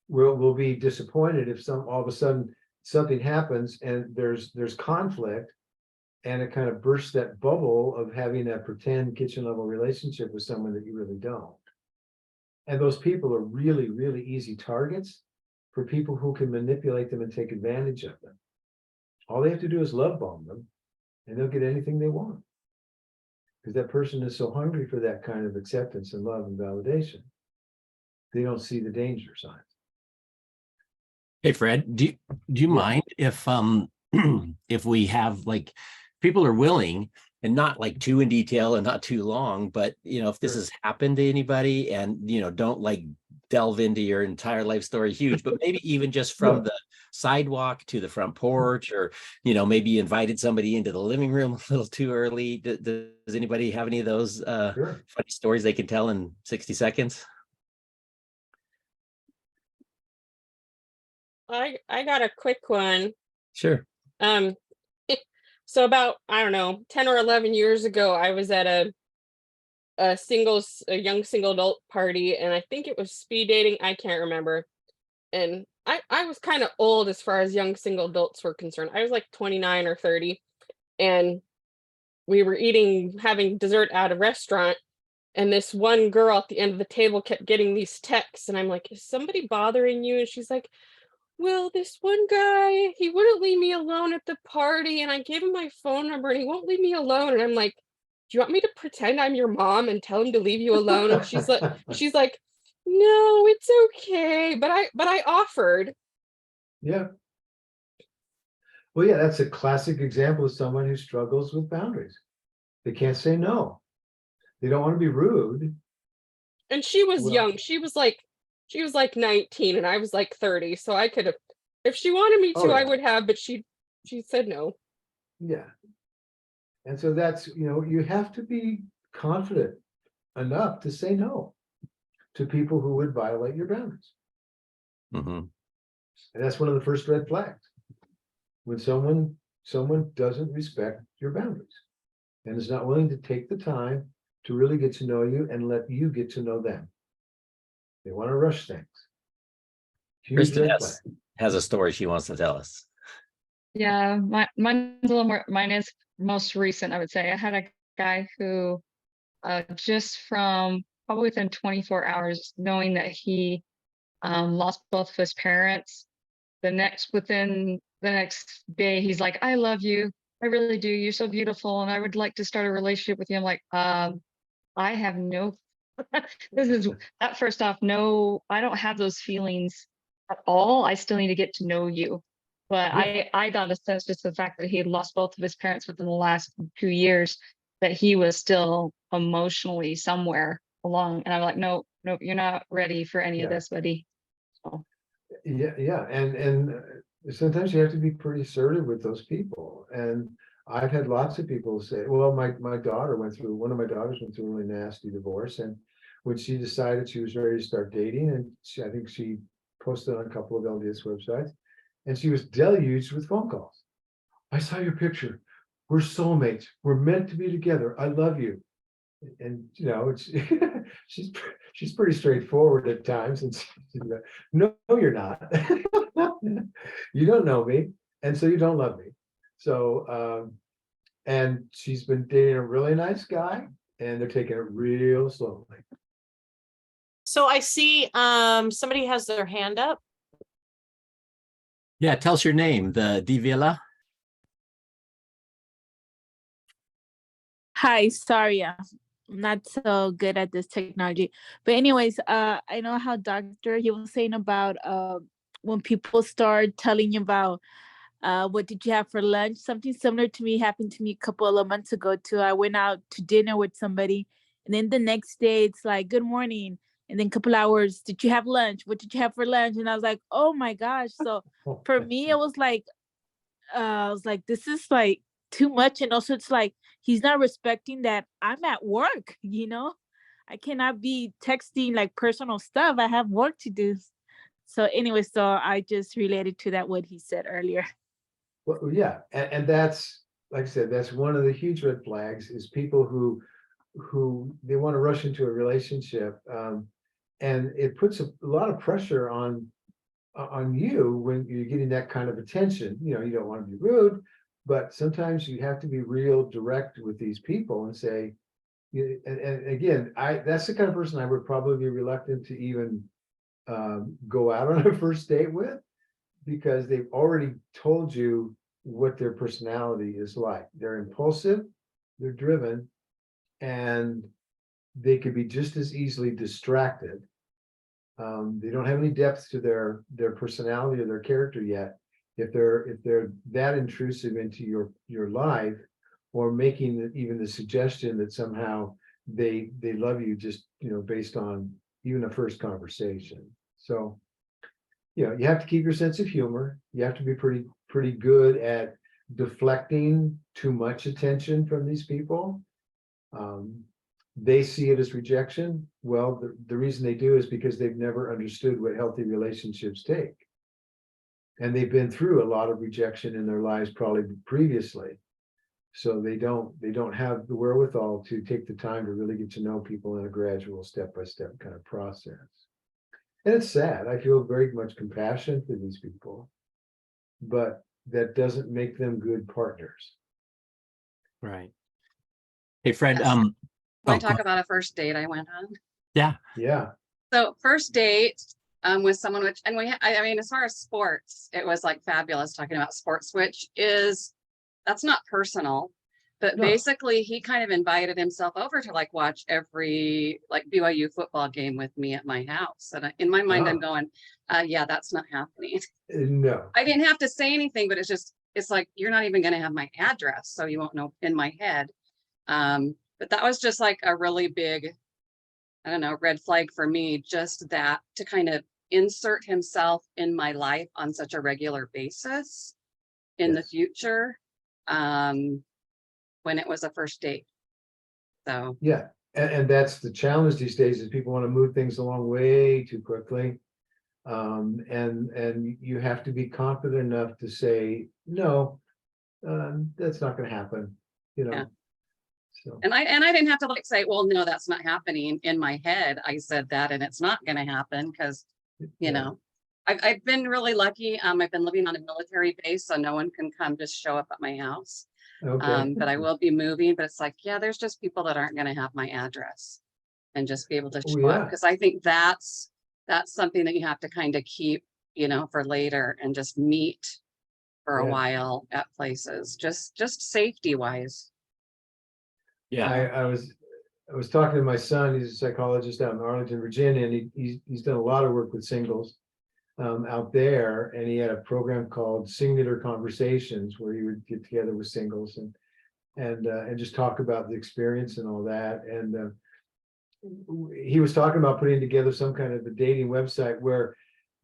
We'll be disappointed if all of a sudden something happens and there's conflict, and it kind of bursts that bubble of having that pretend kitchen level relationship with someone that you really don't. And those people are really, really easy targets for people who can manipulate them and take advantage of them. All they have to do is love bomb them, and they'll get anything they want. Because that person is so hungry for that kind of acceptance and love and validation, they don't see the danger signs. Hey Fred, do you Yeah. mind if if we have like people are willing and not like too in detail and not too long, but if this Sure. has happened to anybody and don't like delve into your entire life story huge, but maybe even just from No. the sidewalk to the front porch, or maybe you invited somebody into the living room a little too early. Does anybody have any of those Sure. funny stories they can tell in 60 seconds? I got a quick one. Sure. Um, so about, I don't know, 10 or 11 years ago, I was at a young single adult party, and I think it was speed dating. I can't remember. And I was kind of old as far as young single adults were concerned. I was like 29 or 30, and we were having dessert at a restaurant. And this one girl at the end of the table kept getting these texts, and I'm like, is somebody bothering you? And she's like, well, this one guy, he wouldn't leave me alone at the party, and I gave him my phone number and he won't leave me alone. And I'm like, do you want me to pretend I'm your mom and tell him to leave you alone? And she's like, no, it's okay. But I offered. Yeah. Well, yeah, that's a classic example of someone who struggles with boundaries. They can't say no. They don't want to be rude. And she was Well, young. She was like 19 and I was like 30. So I could have, if she wanted me to, Oh, I yeah. would have, but she said no. Yeah. And so that's, you have to be confident enough to say no to people who would violate your boundaries. Mm-hmm. And that's one of the first red flags. When someone doesn't respect your boundaries and is not willing to take the time to really get to know you and let you get to know them. They want to rush things. Huge Kristen red flag. has a story she wants to tell us. Yeah, mine's a little more, mine is most recent, I would say. I had a guy who just from probably within 24 hours, knowing that he lost both of his parents, within the next day, he's like, I love you. I really do. You're so beautiful. And I would like to start a relationship with you. I'm like, I have no, this is that first off, no, I don't have those feelings at all. I still need to get to know you. But Yeah. I got a sense just the fact that he had lost both of his parents within the last 2 years, that he was still emotionally somewhere along. And I'm like, no, you're not ready for any of Yeah. this, buddy. So Yeah. And sometimes you have to be pretty assertive with those people. And I've had lots of people say, well, one of my daughters went through a really nasty divorce. And when she decided she was ready to start dating, and I think she posted on a couple of LDS websites, and she was deluged with phone calls. I saw your picture. We're soulmates. We're meant to be together. I love you. And it's she's pretty straightforward at times. And no, you're not. You don't know me, and so you don't love me. So and she's been dating a really nice guy, and they're taking it real slowly. So I see somebody has their hand up. Yeah, tell us your name, the Divila. Hi, sorry, I'm not so good at this technology. But anyways, I know how Doctor he was saying about when people start telling you about what did you have for lunch? Something similar to me happened to me a couple of months ago too. I went out to dinner with somebody, and then the next day it's like, good morning. And then a couple hours, did you have lunch? What did you have for lunch? And I was like, oh my gosh. So for me, it was like, I was like, this is like too much. And also it's like, he's not respecting that I'm at work, I cannot be texting like personal stuff. I have work to do. So anyway, so I just related to that, what he said earlier. Well, yeah, and that's, like I said, that's one of the huge red flags, is people who they want to rush into a relationship, and it puts a lot of pressure on you when you're getting that kind of attention. You don't want to be rude, but sometimes you have to be real direct with these people and say, and again, that's the kind of person I would probably be reluctant to even go out on a first date with, because they've already told you what their personality is like. They're impulsive, they're driven, and they could be just as easily distracted They don't have any depth to their personality or their character yet. If they're that intrusive into your life, or making even the suggestion that somehow they love you just, based on even a first conversation. So, you have to keep your sense of humor. You have to be pretty good at deflecting too much attention from these people. They see it as rejection. Well, the reason they do is because they've never understood what healthy relationships take. And they've been through a lot of rejection in their lives, probably previously. So they don't have the wherewithal to take the time to really get to know people in a gradual, step-by-step kind of process. And it's sad. I feel very much compassion for these people, but that doesn't make them good partners. Right. Hey, Fred. Yes. Can I Oh, talk about a first date I went on? Yeah. So first date with someone, which, and I mean, as far as sports, it was like fabulous talking about sports, that's not personal, but No. basically he kind of invited himself over to like watch every like BYU football game with me at my house. And in my mind, I'm going, yeah, that's not happening. No. I didn't have to say anything, but it's like, you're not even going to have my address, so you won't know in my head. But that was just like a really big, I don't know, red flag for me, just that to kind of insert himself in my life on such a regular basis in the Yes. future, when it was a first date. So Yeah. And that's the challenge these days, is people want to move things along way too quickly. And you have to be confident enough to say, no, that's not going to happen, Yeah. So. And I didn't have to like say, well, no, that's not happening. In my head, I said that, and it's not going to happen because, I've been really lucky. I've been living on a military base, so no one can come just show up at my house. Okay. But I will be moving, but it's like, yeah, there's just people that aren't going to have my address and just be able to show up. Because I think that's something that you have to kind of keep, for later, and just meet for a while at places, just safety wise. yeah. I was talking to my son. He's a psychologist out in Arlington, Virginia, and he's done a lot of work with singles out there. And he had a program called Singular Conversations, where he would get together with singles and just talk about the experience and all that. And he was talking about putting together some kind of a dating website where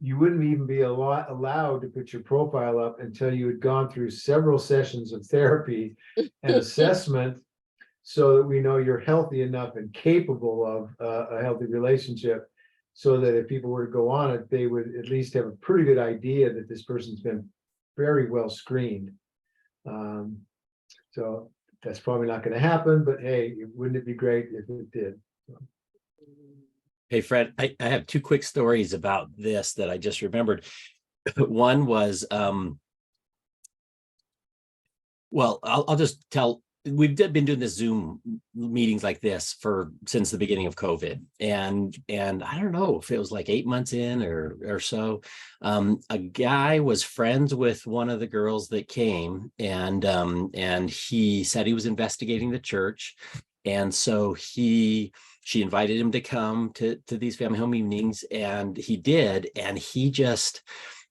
you wouldn't even be allowed to put your profile up until you had gone through several sessions of therapy and assessment, so that we know you're healthy enough and capable of a healthy relationship, so that if people were to go on it, they would at least have a pretty good idea that this person's been very well screened. So that's probably not going to happen, but hey, wouldn't it be great if it did? Hey, Fred, I have two quick stories about this that I just remembered. One was, well, I'll just tell. We've been doing this Zoom meetings like this since the beginning of COVID, and I don't know if it was like 8 months in or so. A guy was friends with one of the girls that came, and he said he was investigating the church, and so she invited him to come to these family home evenings, and he did, and he just.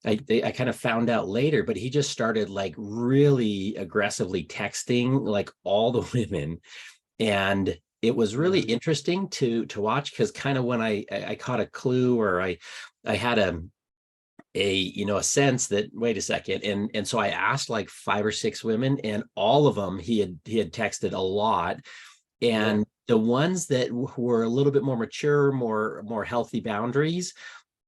I kind of found out later, but he just started like really aggressively texting like all the women. And it was really interesting to watch, because kind of when I caught a clue, or I had a sense that, wait a second. And so I asked like 5 or 6 women, and all of them he had texted a lot. And the ones that were a little bit more mature, more healthy boundaries,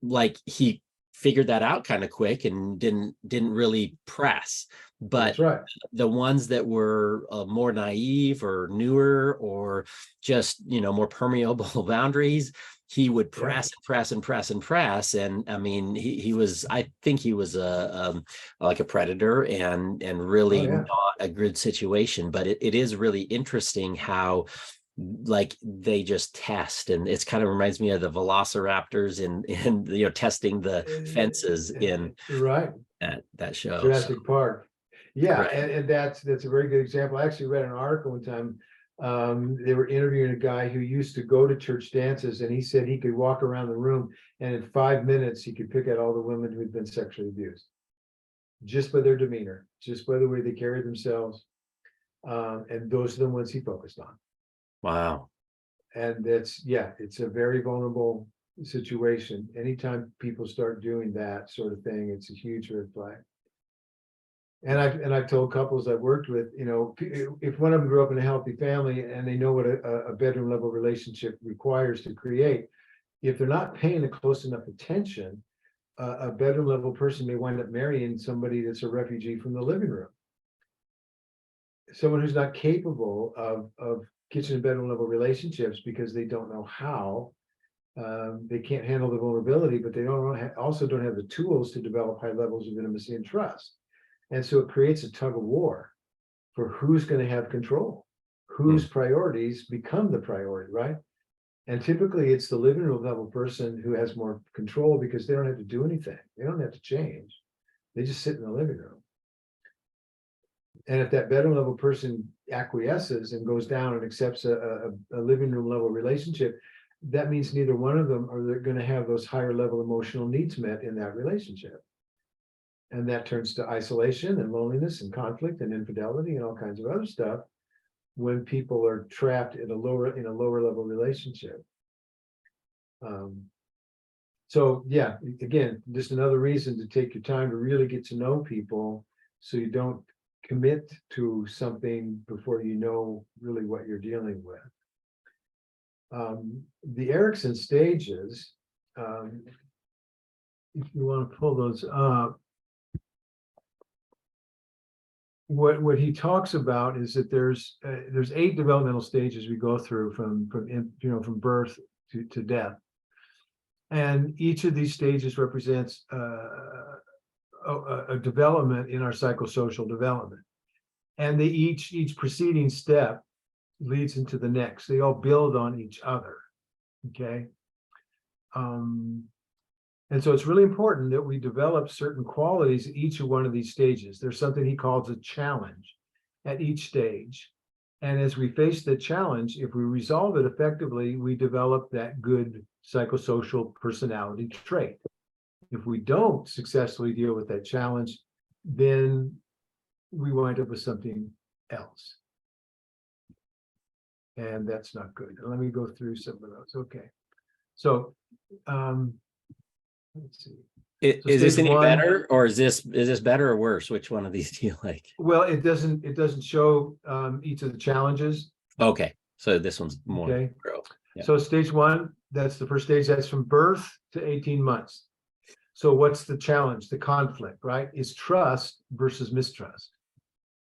like he figured that out kind of quick and didn't really press. But That's right. The ones that were more naive or newer, or just more permeable boundaries, he would press and press and press and press. And I mean, he was, I think he was like a predator, and really not a good situation. But it is really interesting how like they just test, and it's kind of reminds me of the velociraptors in testing the fences in that show. Jurassic Park. Yeah, right. and that's a very good example. I actually read an article one time They were interviewing a guy who used to go to church dances, and he said he could walk around the room and in 5 minutes he could pick out all the women who had been sexually abused, just by their demeanor, just by the way they carried themselves. And those are the ones he focused on. Wow. And it's a very vulnerable situation. Anytime people start doing that sort of thing, it's a huge red flag. And I've told couples I've worked with, if one of them grew up in a healthy family and they know what a bedroom level relationship requires to create, if they're not paying a close enough attention, a bedroom level person may wind up marrying somebody that's a refugee from the living room. Someone who's not capable of kitchen and bedroom level relationships because they don't know how. They can't handle the vulnerability, but they also don't have the tools to develop high levels of intimacy and trust. And so it creates a tug of war for who's going to have control, whose priorities become the priority, right? And typically it's the living room level person who has more control because they don't have to do anything. They don't have to change. They just sit in the living room. And if that bedroom level person acquiesces and goes down and accepts a living room level relationship, that means neither one of them are going to have those higher level emotional needs met in that relationship. And that turns to isolation and loneliness and conflict and infidelity and all kinds of other stuff when people are trapped in a lower level relationship. So yeah, again, just another reason to take your time to really get to know people so you don't commit to something before you know really what you're dealing with. The Erickson stages, if you want to pull those up, what he talks about is that there's 8 developmental stages we go through from birth to death, and each of these stages represents a development in our psychosocial development, and each preceding step leads into the next. They all build on each other. Okay. And so it's really important that we develop certain qualities at each of one of these stages. There's something he calls a challenge at each stage. And as we face the challenge, if we resolve it effectively, we develop that good psychosocial personality trait. If we don't successfully deal with that challenge, then we wind up with something else. And that's not good. Let me go through some of those. Okay. So, let's see. Is this stage any one- better, or is this better or worse? Which one of these do you like? Well, it doesn't show each of the challenges. Okay, so this one's more Okay. growth. Yeah. So stage 1, that's the first stage. That's from birth to 18 months. So what's the challenge? The conflict, right? Is trust versus mistrust.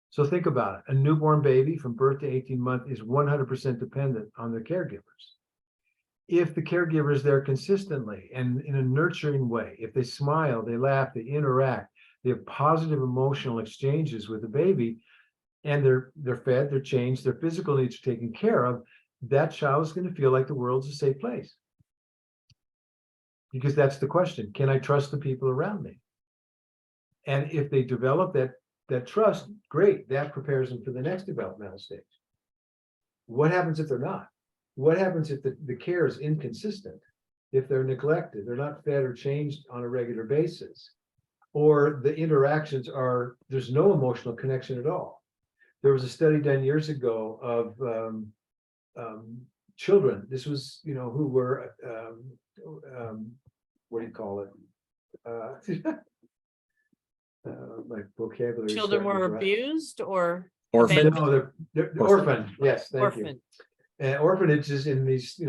So think about it. A newborn baby from birth to 18 months is 100% dependent on their caregivers. If the caregiver is there consistently and in a nurturing way, if they smile, they laugh, they interact, they have positive emotional exchanges with the baby, and they're fed, they're changed, their physical needs are taken care of, that child is going to feel like the world's a safe place. Because that's the question. Can I trust the people around me? And if they develop that trust, great, that prepares them for the next developmental stage. What happens if they're not? What happens if the care is inconsistent? If they're neglected, they're not fed or changed on a regular basis, or the interactions there's no emotional connection at all. There was a study done years ago of children. This was, who were, what do you call it? My vocabulary. is Children starting to were dry. abused or Orphan. abandoned? No, they're orphan. Yes, thank you. Orphan. And orphanages in these,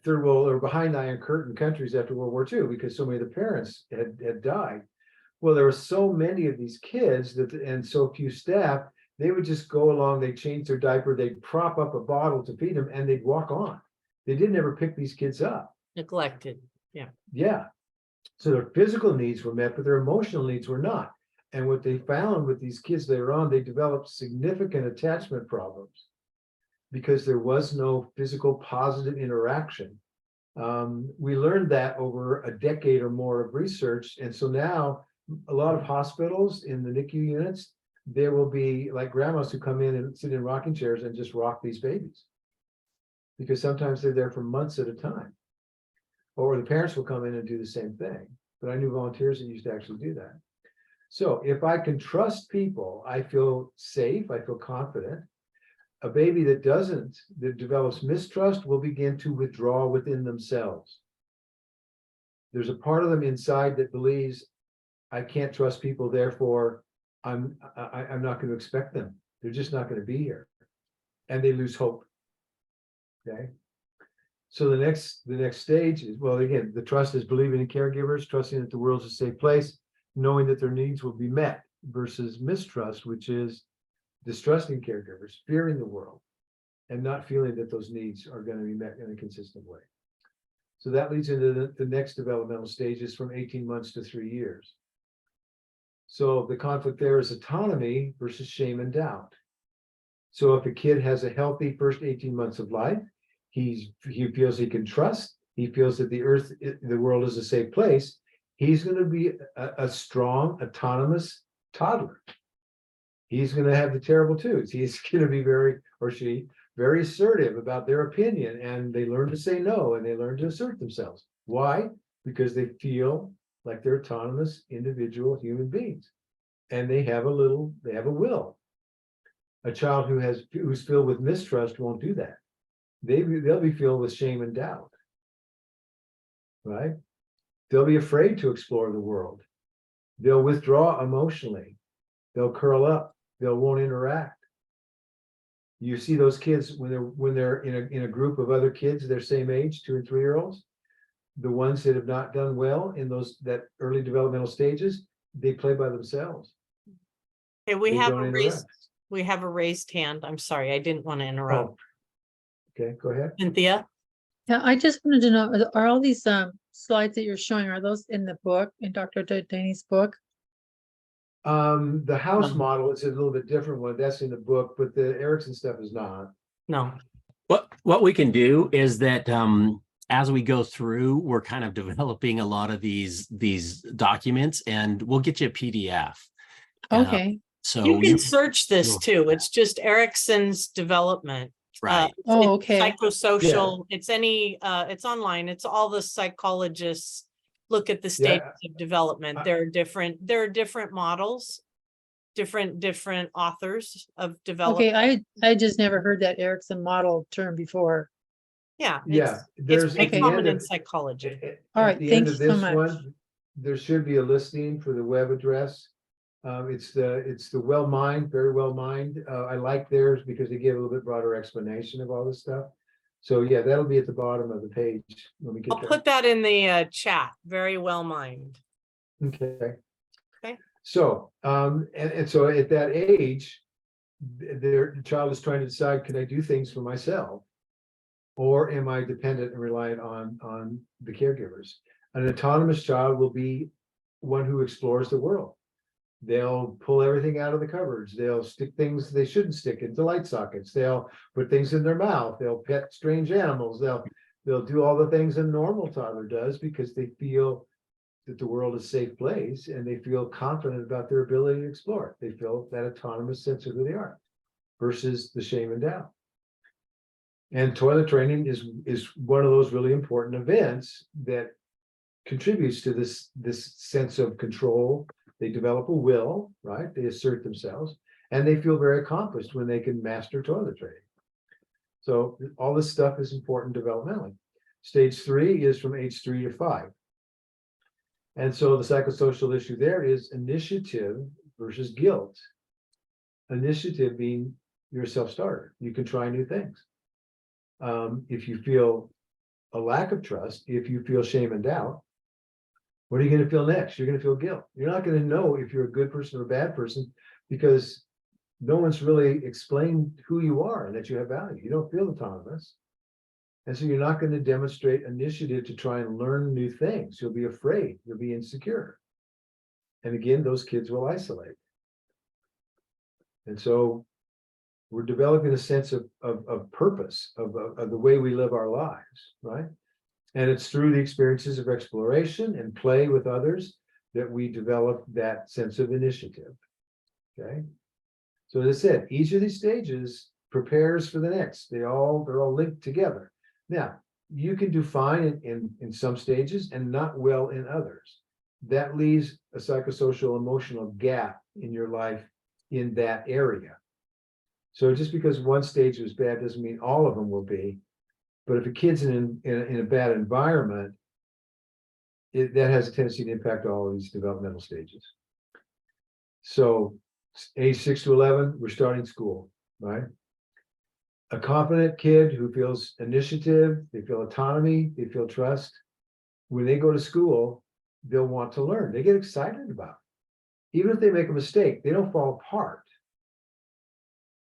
third world or behind Iron Curtain countries after World War II, because so many of the parents had died. Well, there were so many of these kids and so few staff, they would just go along, they'd change their diaper, they'd prop up a bottle to feed them, and they'd walk on. They didn't ever pick these kids up. Neglected. Yeah. So their physical needs were met, but their emotional needs were not. And what they found with these kids later on, they developed significant attachment problems because there was no physical positive interaction. We learned that over a decade or more of research. And so now a lot of hospitals in the NICU units, there will be like grandmas who come in and sit in rocking chairs and just rock these babies. Because sometimes they're there for months at a time. Or the parents will come in and do the same thing. But I knew volunteers that used to actually do that. So if I can trust people, I feel safe, I feel confident. A baby that develops mistrust will begin to withdraw within themselves. There's a part of them inside that believes, I can't trust people, therefore I'm not going to expect them. They're just not going to be here. And they lose hope. Okay. So the next stage is, well, again, the trust is believing in caregivers, trusting that the world's a safe place, knowing that their needs will be met, versus mistrust, which is distrusting caregivers, fearing the world, and not feeling that those needs are going to be met in a consistent way. So that leads into the next developmental stages from 18 months to 3 years. So the conflict there is autonomy versus shame and doubt. So if a kid has a healthy first 18 months of life, he feels he can trust, he feels that the world is a safe place, he's going to be a strong, autonomous toddler. He's going to have the terrible twos. He's going to be very assertive about their opinion, and they learn to say no, and they learn to assert themselves. Why? Because they feel like they're autonomous individual human beings, and they have a will. A child who's filled with mistrust won't do that. They'll be filled with shame and doubt, right? They'll be afraid to explore the world. They'll withdraw emotionally. They'll curl up. They won't interact. You see those kids when they're in a group of other kids their same age, 2 and 3 year olds, the ones that have not done well in that early developmental stages, they play by themselves. Okay, we They have don't a interact. raised hand. I'm sorry, I didn't want to interrupt. Oh, okay, go ahead. Cynthia? Yeah, I just wanted to know, are all these slides that you're showing, are those in the book, in Dr. Dodini's book? The house model is a little bit different one. That's in the book, but the Erickson stuff is not. No. What we can do is that as we go through, we're kind of developing a lot of these documents, and we'll get you a PDF. Okay. So You can search this too. It's just Erickson's development. right. Oh, It's okay. psychosocial. It's it's online. It's all the psychologists look at the stages of development. There are different models, different authors of development. Okay, I just never heard that Erickson model term before. Yeah. Yeah, It's pretty at the common end in of- psychology. All At right, the thank end of you so this much. one, there should be a listing for the web address. It's the Well Mind, very Well Mind. I like theirs because they give a little bit broader explanation of all this stuff. So yeah, that'll be at the bottom of the page when we get I'll there. put that in the chat. Very well mind. Okay. Okay. So, and so at that age, the child is trying to decide, can I do things for myself? Or am I dependent and reliant on the caregivers? An autonomous child will be one who explores the world. They'll pull everything out of the cupboards. They'll stick things they shouldn't stick into light sockets. They'll put things in their mouth. They'll pet strange animals. They'll do all the things a normal toddler does because they feel that the world is a safe place, and they feel confident about their ability to explore it. They feel that autonomous sense of who they are versus the shame and doubt. And toilet training is one of those really important events that contributes to this sense of control. They develop a will, right? They assert themselves, and they feel very accomplished when they can master toilet training. So all this stuff is important developmentally. Stage 3 is from age 3 to 5. And so the psychosocial issue there is initiative versus guilt. Initiative being you're a self-starter. You can try new things. If you feel a lack of trust, if you feel shame and doubt, what are you going to feel next? You're going to feel guilt. You're not going to know if you're a good person or a bad person because no one's really explained who you are and that you have value. You don't feel autonomous. And so you're not going to demonstrate initiative to try and learn new things. You'll be afraid. You'll be insecure. And again, those kids will isolate. And so we're developing a sense of purpose, of the way we live our lives, right? And it's through the experiences of exploration and play with others that we develop that sense of initiative, okay? So as I said, each of these stages prepares for the next. They're all linked together. Now, you can do fine in some stages and not well in others. That leaves a psychosocial emotional gap in your life in that area. So just because one stage was bad doesn't mean all of them will be. But if a kid's in a bad environment, that has a tendency to impact all of these developmental stages. So age 6 to 11, we're starting school, right? A confident kid who feels initiative, they feel autonomy, they feel trust. When they go to school, they'll want to learn. They get excited about it. Even if they make a mistake, they don't fall apart.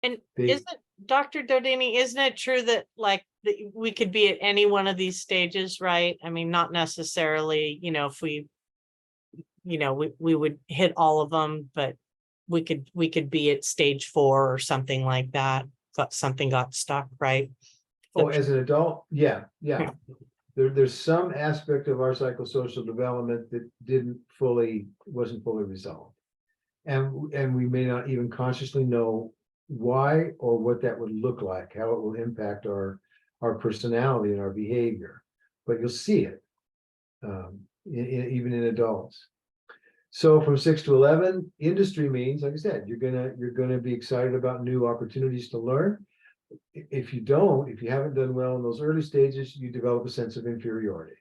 And They- isn't Dr. Dodini, isn't it true that like we could be at any one of these stages, right? I mean, not necessarily, if we, we would hit all of them, but we could be at stage 4 or something like that. But something got stuck, right? Oh, as an adult, yeah. There's some aspect of our psychosocial development that wasn't fully resolved. And we may not even consciously know why or what that would look like, how it will impact our personality and our behavior. But you'll see it, even in adults. So from 6 to 11, industry means, like I said, you're gonna be excited about new opportunities to learn. If you haven't done well in those early stages, you develop a sense of inferiority.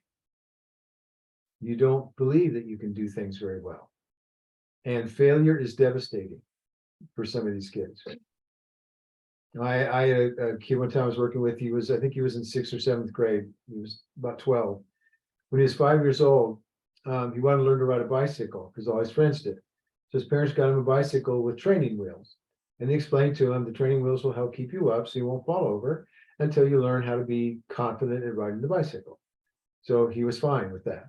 You don't believe that you can do things very well. And failure is devastating for some of these kids. I had a kid one time I was working with, I think he was in 6th or 7th grade. He was about 12. When he was 5 years old, he wanted to learn to ride a bicycle because all his friends did. So his parents got him a bicycle with training wheels. And they explained to him the training wheels will help keep you up so you won't fall over until you learn how to be confident in riding the bicycle. So he was fine with that.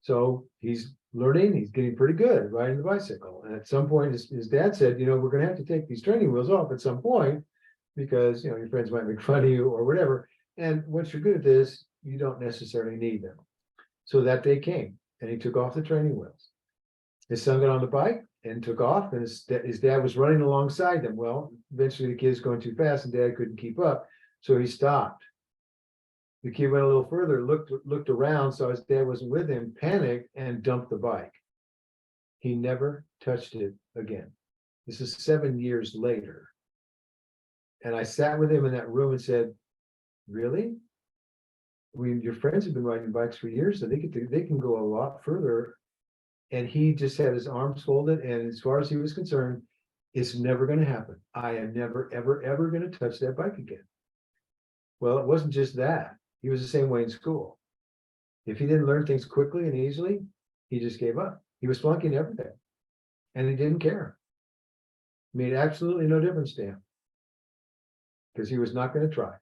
So he's learning, he's getting pretty good at riding the bicycle. And at some point, his dad said, we're going to have to take these training wheels off at some point because, your friends might make fun of you or whatever. And once you're good at this, you don't necessarily need them. So that day came and he took off the training wheels. His son got on the bike and took off, and his dad was running alongside them. Well, eventually the kid's going too fast and dad couldn't keep up. So he stopped. The kid went a little further, looked around, saw his dad wasn't with him, panicked, and dumped the bike. He never touched it again. This is 7 years later. And I sat with him in that room and said, really? Your friends have been riding bikes for years, so they can go a lot further. And he just had his arms folded, and as far as he was concerned, it's never going to happen. I am never, ever, ever going to touch that bike again. Well, it wasn't just that. He was the same way in school. If he didn't learn things quickly and easily, he just gave up. He was flunking everything, and he didn't care. It made absolutely no difference to him because he was not going to try.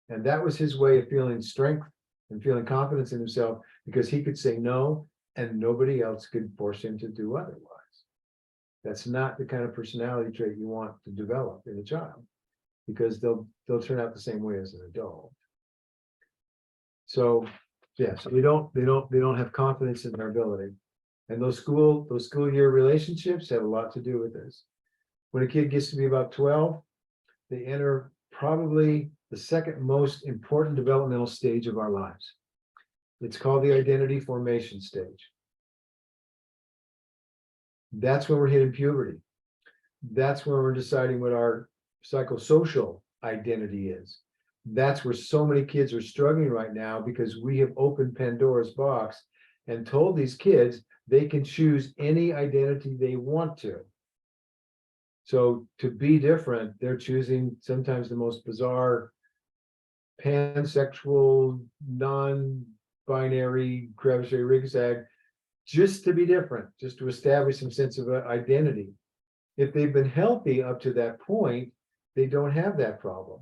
And that was his way of feeling strength and feeling confidence in himself, because he could say no and nobody else could force him to do otherwise. That's not the kind of personality trait you want to develop in a child, because they'll turn out the same way as an adult. So yeah, so they don't have confidence in their ability. And those school year relationships have a lot to do with this. When a kid gets to be about 12, they enter probably the second most important developmental stage of our lives. It's called the identity formation stage. That's when we're hitting puberty. That's when we're deciding what our psychosocial identity is. That's where so many kids are struggling right now, because we have opened Pandora's box and told these kids they can choose any identity they want to. So to be different, they're choosing sometimes the most bizarre, pansexual, non-binary, crabtree rig-zag, just to be different, just to establish some sense of identity. If they've been healthy up to that point, they don't have that problem.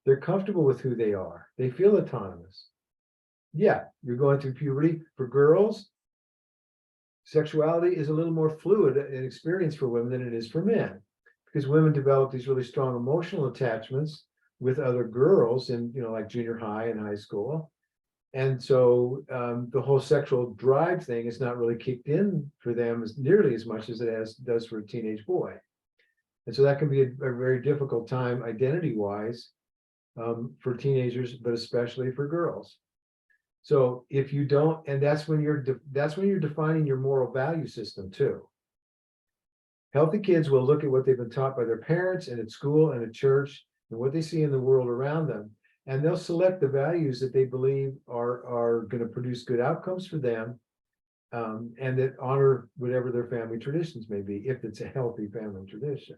They're comfortable with who they are. They feel autonomous. Yeah, you're going through puberty. For girls, sexuality is a little more fluid an experience for women than it is for men, because women develop these really strong emotional attachments with other girls in, like junior high and high school. And so the whole sexual drive thing is not really kicked in for them nearly as much as it does for a teenage boy. And so that can be a very difficult time identity-wise for teenagers, but especially for girls. So if you don't, and that's when you're defining your moral value system too. Healthy kids will look at what they've been taught by their parents and at school and at church and what they see in the world around them. And they'll select the values that they believe are going to produce good outcomes for them, and that honor whatever their family traditions may be, if it's a healthy family tradition.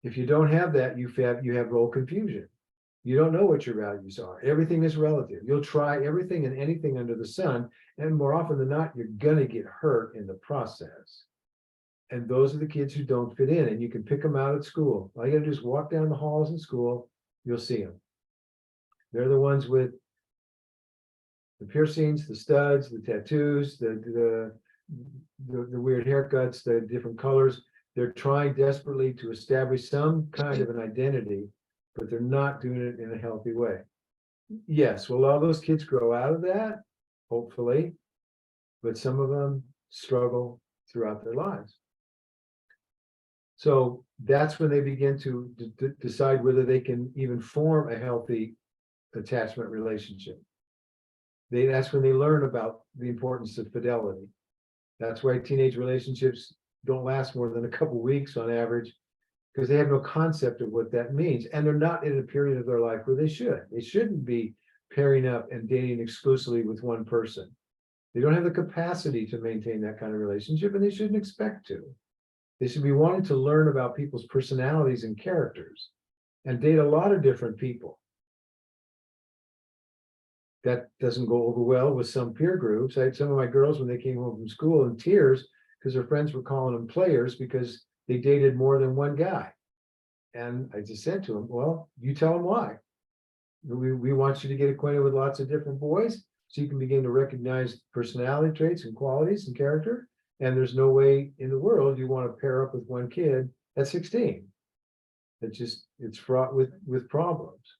If you don't have that, you have role confusion. You don't know what your values are. Everything is relative. You'll try everything and anything under the sun, and more often than not, you're gonna get hurt in the process. And those are the kids who don't fit in, and you can pick them out at school. All you gotta do is walk down the halls in school, you'll see them. They're the ones with the piercings, the studs, the tattoos, the weird haircuts, the different colors. They're trying desperately to establish some kind of an identity, but they're not doing it in a healthy way. Yes, will all those kids grow out of that? Hopefully, but some of them struggle throughout their lives. So that's when they begin to decide whether they can even form a healthy attachment relationship. That's when they learn about the importance of fidelity. That's why teenage relationships don't last more than a couple weeks on average, because they have no concept of what that means. And they're not in a period of their life where they should. They shouldn't be pairing up and dating exclusively with one person. They don't have the capacity to maintain that kind of relationship, and they shouldn't expect to. They should be wanting to learn about people's personalities and characters and date a lot of different people. That doesn't go over well with some peer groups. I had some of my girls, when they came home from school, in tears because their friends were calling them players because they dated more than one guy. And I just said to them, well, you tell them why. We want you to get acquainted with lots of different boys so you can begin to recognize personality traits and qualities and character. And there's no way in the world you want to pair up with one kid at 16. It's fraught with problems.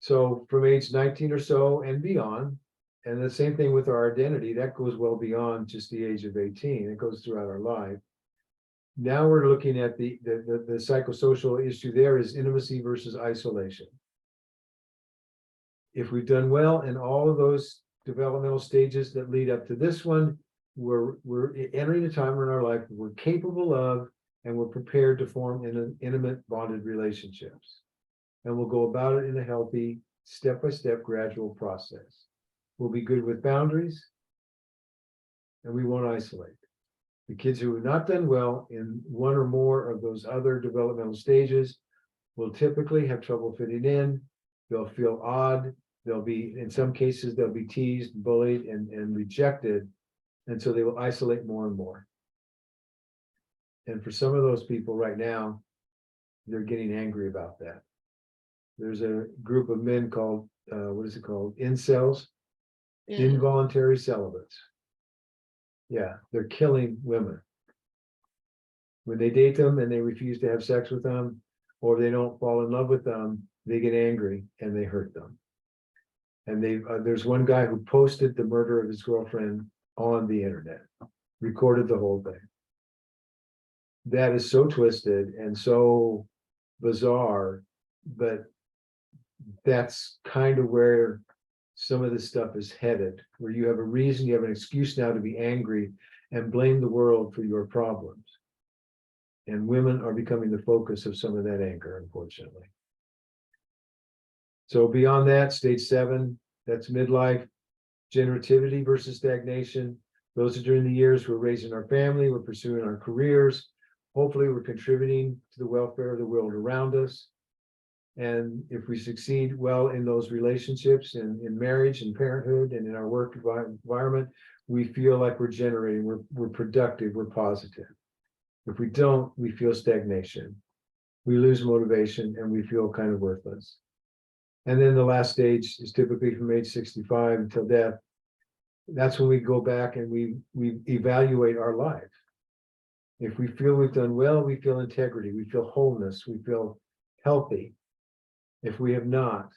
So from age 19 or so and beyond, and the same thing with our identity, that goes well beyond just the age of 18. It goes throughout our life. Now we're looking at the psychosocial issue. There is intimacy versus isolation. If we've done well in all of those developmental stages that lead up to this one, we're entering a time in our life we're capable of, and we're prepared to form intimate bonded relationships. And we'll go about it in a healthy, step-by-step, gradual process. We'll be good with boundaries, and we won't isolate. The kids who have not done well in one or more of those other developmental stages will typically have trouble fitting in. They'll feel odd. They'll be, in some cases, they'll be teased, bullied, and rejected. And so they will isolate more and more. And for some of those people right now, they're getting angry about that. There's a group of men called, what is it called? Incels, involuntary celibates. Yeah, they're killing women. When they date them and they refuse to have sex with them, or they don't fall in love with them, they get angry and they hurt them. And there's one guy who posted the murder of his girlfriend on the internet, recorded the whole thing. That is so twisted and so bizarre, but that's kind of where some of this stuff is headed, where you have a reason, you have an excuse now to be angry and blame the world for your problems. And women are becoming the focus of some of that anger, unfortunately. So beyond that, stage 7, that's midlife, generativity versus stagnation. Those are during the years we're raising our family, we're pursuing our careers. Hopefully we're contributing to the welfare of the world around us. And if we succeed well in those relationships and in marriage and parenthood and in our work environment, we feel like we're generating, we're productive, we're positive. If we don't, we feel stagnation. We lose motivation and we feel kind of worthless. And then the last stage is typically from age 65 until death. That's when we go back and we evaluate our life. If we feel we've done well, we feel integrity, we feel wholeness, we feel healthy. If we have not,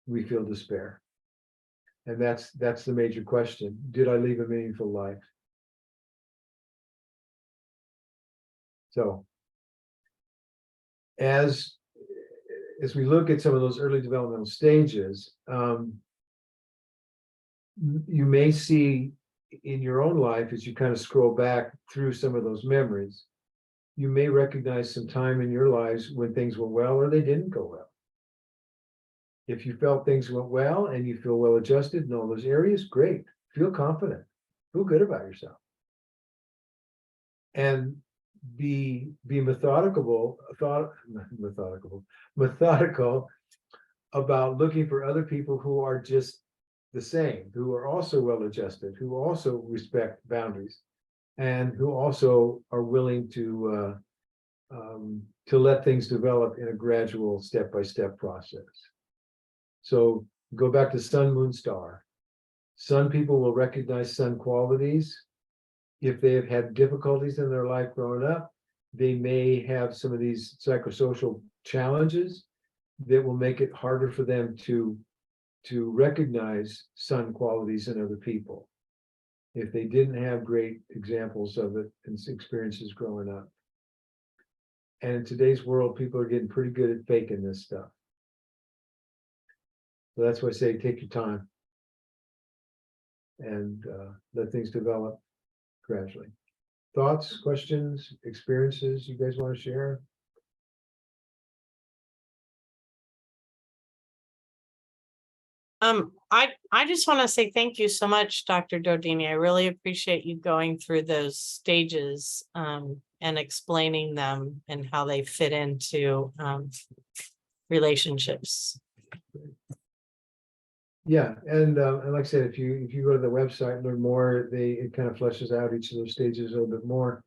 we feel despair. And that's the major question. Did I leave a meaningful life? So as we look at some of those early developmental stages, you may see in your own life, as you kind of scroll back through some of those memories, you may recognize some time in your lives when things went well or they didn't go well. If you felt things went well and you feel well adjusted in all those areas, great. Feel confident. Feel good about yourself. And be methodical about looking for other people who are just the same, who are also well adjusted, who also respect boundaries, and who also are willing to let things develop in a gradual step-by-step process. So go back to sun, moon, star. Sun people will recognize sun qualities. If they have had difficulties in their life growing up, they may have some of these psychosocial challenges that will make it harder for them to recognize sun qualities in other people if they didn't have great examples of it and experiences growing up. And in today's world, people are getting pretty good at faking this stuff. So that's why I say take your time and let things develop gradually. Thoughts, questions, experiences you guys want to share? I just want to say thank you so much, Dr. Dodini. I really appreciate you going through those stages and explaining them and how they fit into relationships. Yeah, and like I said, if you go to the website and learn more, it kind of fleshes out each of those stages a little bit more,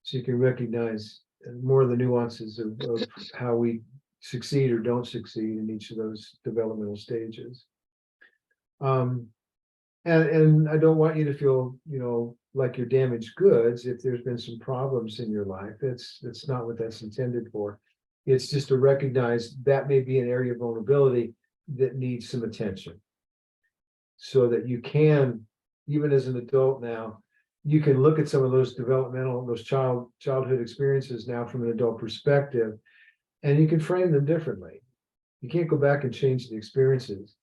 so you can recognize more of the nuances of how we succeed or don't succeed in each of those developmental stages. And I don't want you to feel, like you're damaged goods if there's been some problems in your life. That's not what that's intended for. It's just to recognize that may be an area of vulnerability that needs some attention, so that you can, even as an adult now, you can look at some of those childhood experiences now from an adult perspective, and you can frame them differently. You can't go back and change the experiences,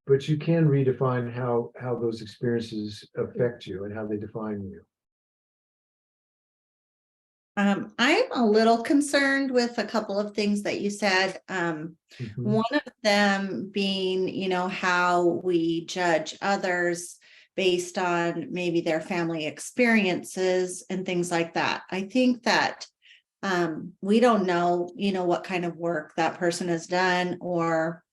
but you can redefine how those experiences affect you and how they define you. I'm a little concerned with a couple of things that you said. One of them being, how we judge others based on maybe their family experiences and things like that. I think that we don't know, what kind of work that person has done, or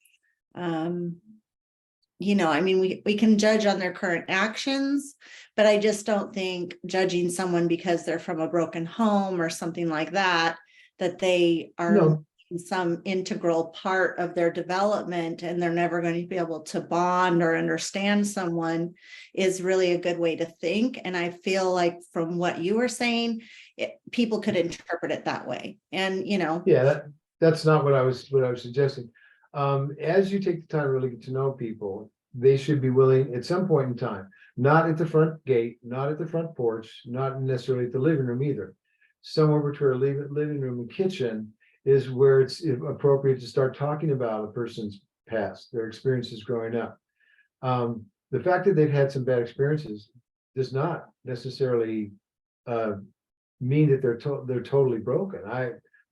we can judge on their current actions, but I just don't think judging someone because they're from a broken home or something like that they are some integral part of their development and they're never going to be able to bond or understand someone is really a good way to think. And I feel like from what you were saying, people could interpret it that way. And, Yeah, that's not what I was suggesting. As you take the time to really get to know people, they should be willing at some point in time, not at the front gate, not at the front porch, not necessarily at the living room either. Somewhere between our living room and kitchen is where it's appropriate to start talking about a person's past, their experiences growing up. The fact that they've had some bad experiences does not necessarily mean that they're totally broken.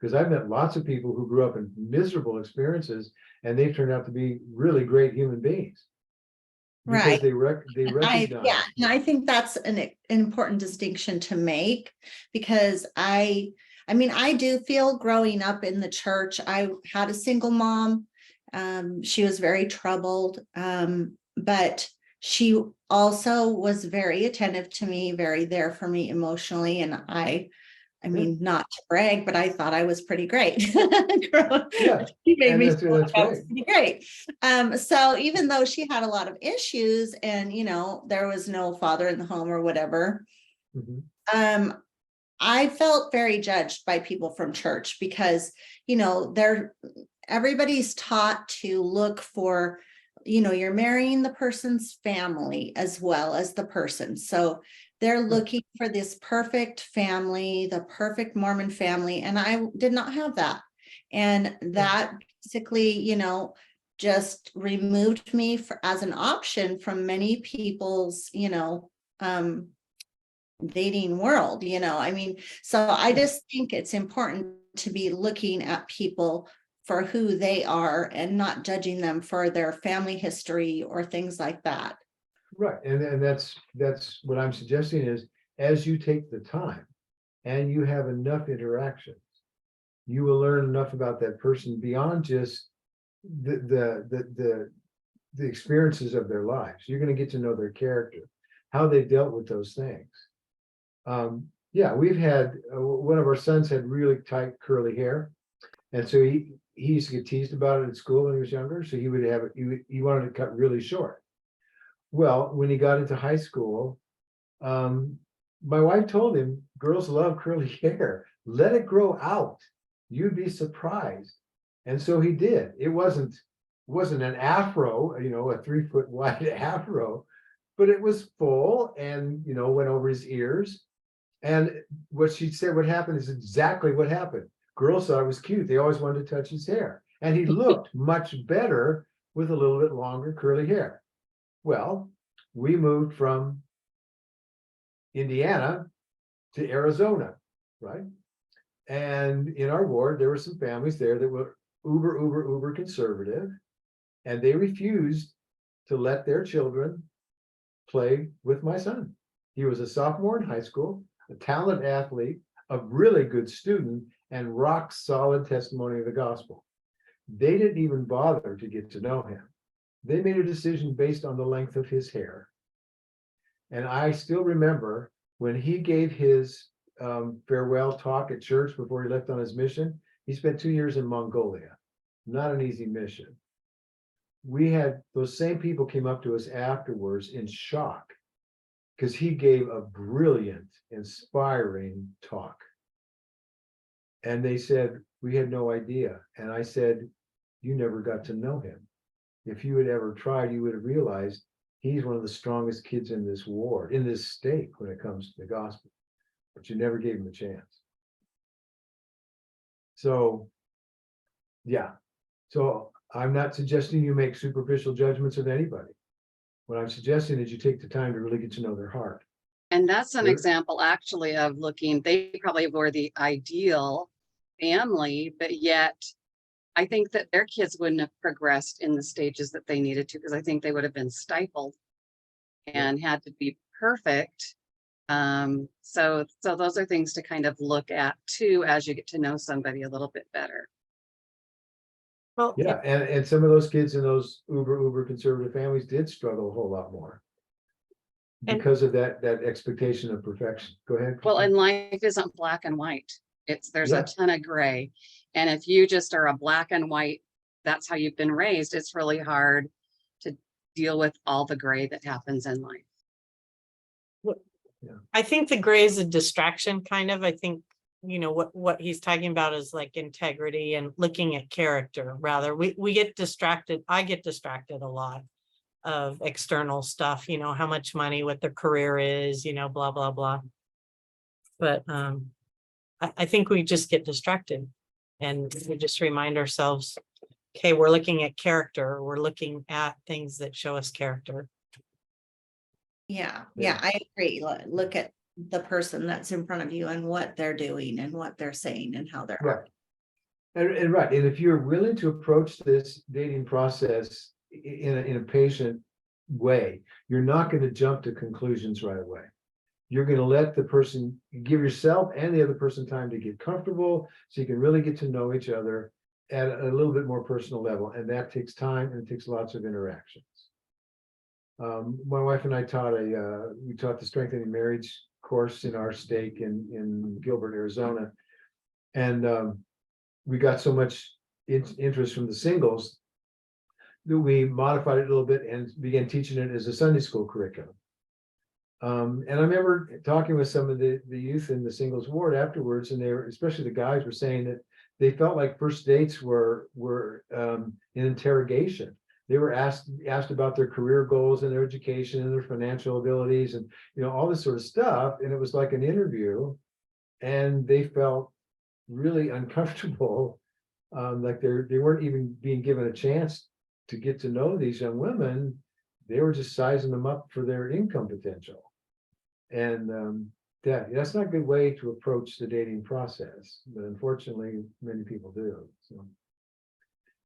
Because I've met lots of people who grew up in miserable experiences and they've turned out to be really great human beings. Because right. they recognize. I think that's an important distinction to make, because I do feel growing up in the church, I had a single mom. She was very troubled, but she also was very attentive to me, very there for me emotionally. And I mean, not to brag, but I thought I was pretty great. Yeah, she made me feel like I was pretty great. So even though she had a lot of issues and, there was no father in the home or whatever, I felt very judged by people from church because, everybody's taught to look for, you're marrying the person's family as well as the person. So They're looking for this perfect family, the perfect Mormon family, and I did not have that. And that basically, just removed me as an option from many people's, dating world, I mean, so I just think it's important to be looking at people for who they are and not judging them for their family history or things like that. Right, and that's what I'm suggesting is, as you take the time and you have enough interactions, you will learn enough about that person beyond just the experiences of their lives. You're going to get to know their character, how they dealt with those things. Yeah, we've had one of our sons had really tight curly hair, and so he used to get teased about it at school when he was younger. So he would have it. He wanted to cut really short. Well, when he got into high school, my wife told him, girls love curly hair. Let it grow out. You'd be surprised. And so he did. It wasn't an afro, a 3 foot wide afro, but it was full and, went over his ears. And what she said, what happened is exactly what happened. Girls thought it was cute. They always wanted to touch his hair. And he looked much better with a little bit longer curly hair. Well, we moved from Indiana to Arizona, right? And in our ward, there were some families there that were uber conservative, and they refused to let their children play with my son. He was a sophomore in high school, a talented athlete, a really good student, and rock solid testimony of the gospel. They didn't even bother to get to know him. They made a decision based on the length of his hair. And I still remember when he gave his farewell talk at church before he left on his mission. He spent 2 years in Mongolia. Not an easy mission. We had those same people came up to us afterwards in shock because he gave a brilliant, inspiring talk. And they said, we had no idea. And I said, you never got to know him. If you had ever tried, you would have realized he's one of the strongest kids in this ward, in this state, when it comes to the gospel. But you never gave him a chance. So, yeah. So I'm not suggesting you make superficial judgments of anybody. What I'm suggesting is you take the time to really get to know their heart. And that's an Sure. example actually of looking, they probably were the ideal family, but yet I think that their kids wouldn't have progressed in the stages that they needed to, because I think they would have been stifled and had to be perfect. So those are things to kind of look at too, as you get to know somebody a little bit better. Well, Yeah, and some of those kids in those uber conservative families did struggle a whole lot more And- because of that expectation of perfection. Go ahead. Well, Christine. and life isn't black and white. There's Yeah. a ton of gray. And if you just are a black and white, that's how you've been raised, it's really hard to deal with all the gray that happens in life. I think the gray is a distraction, kind of. I think, what he's talking about is like integrity and looking at character. Rather, we get distracted. I get distracted a lot of external stuff, how much money, what their career is, blah, blah, blah. But I think we just get distracted and we just remind ourselves, okay, we're looking at character. We're looking at things that show us character. Yeah, Yeah. I agree. Look at the person that's in front of you and what they're doing and what they're saying and how they're Right. And right, and if you're willing to approach this dating process in a patient way, you're not going to jump to conclusions right away. You're going to let the person, give yourself and the other person time to get comfortable, so you can really get to know each other at a little bit more personal level, and that takes time and it takes lots of interactions. My wife and I taught the Strengthening Marriage course in our stake in Gilbert, Arizona, and we got so much interest from the singles that we modified it a little bit and began teaching it as a Sunday school curriculum. And I remember talking with some of the youth in the singles ward afterwards, and they were, especially the guys, were saying that they felt like first dates were an interrogation. They were asked about their career goals and their education and their financial abilities and, you know, all this sort of stuff. And it was like an interview, and they felt really uncomfortable. Like they weren't even being given a chance to get to know these young women. They were just sizing them up for their income potential. And that's not a good way to approach the dating process, but unfortunately, many people do. So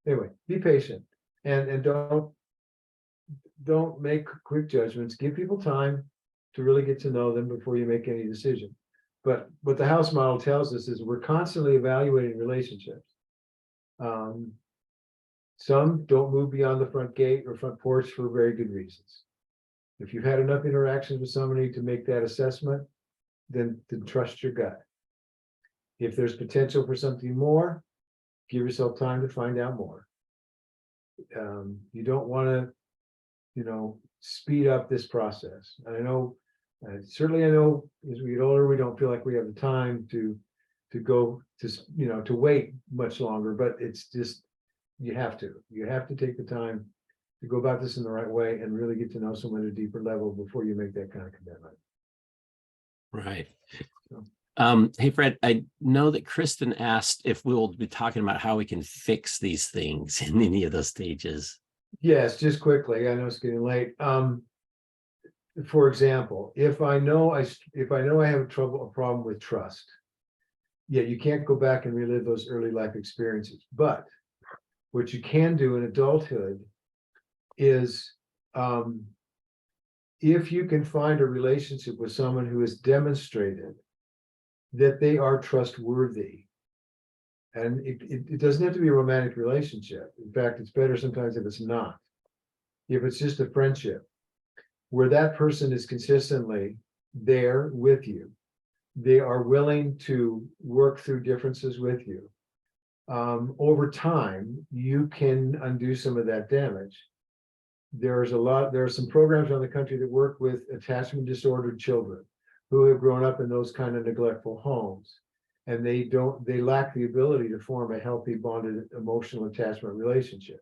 anyway, be patient and don't make quick judgments. Give people time to really get to know them before you make any decision. But what the house model tells us is we're constantly evaluating relationships. Some don't move beyond the front gate or front porch for very good reasons. If you've had enough interactions with somebody to make that assessment, then trust your gut. If there's potential for something more, give yourself time to find out more. You don't want to, you know, speed up this process. And I know, certainly I know as we get older, we don't feel like we have the time to go to, you know, to wait much longer, but it's just, you have to take the time to go about this in the right way and really get to know someone at a deeper level before you make that kind of commitment. Right. So. Hey, Fred, I know that Kristen asked if we'll be talking about how we can fix these things in any of those stages. Yes, just quickly, I know it's getting late. For example, if I know I have a problem with trust, yeah, you can't go back and relive those early life experiences. But what you can do in adulthood is, if you can find a relationship with someone who has demonstrated that they are trustworthy, and it doesn't have to be a romantic relationship. In fact, it's better sometimes if it's not. If it's just a friendship, where that person is consistently there with you, they are willing to work through differences with you. Over time, you can undo some of that damage. There are some programs around the country that work with attachment disordered children who have grown up in those kind of neglectful homes, and they lack the ability to form a healthy bonded emotional attachment relationship.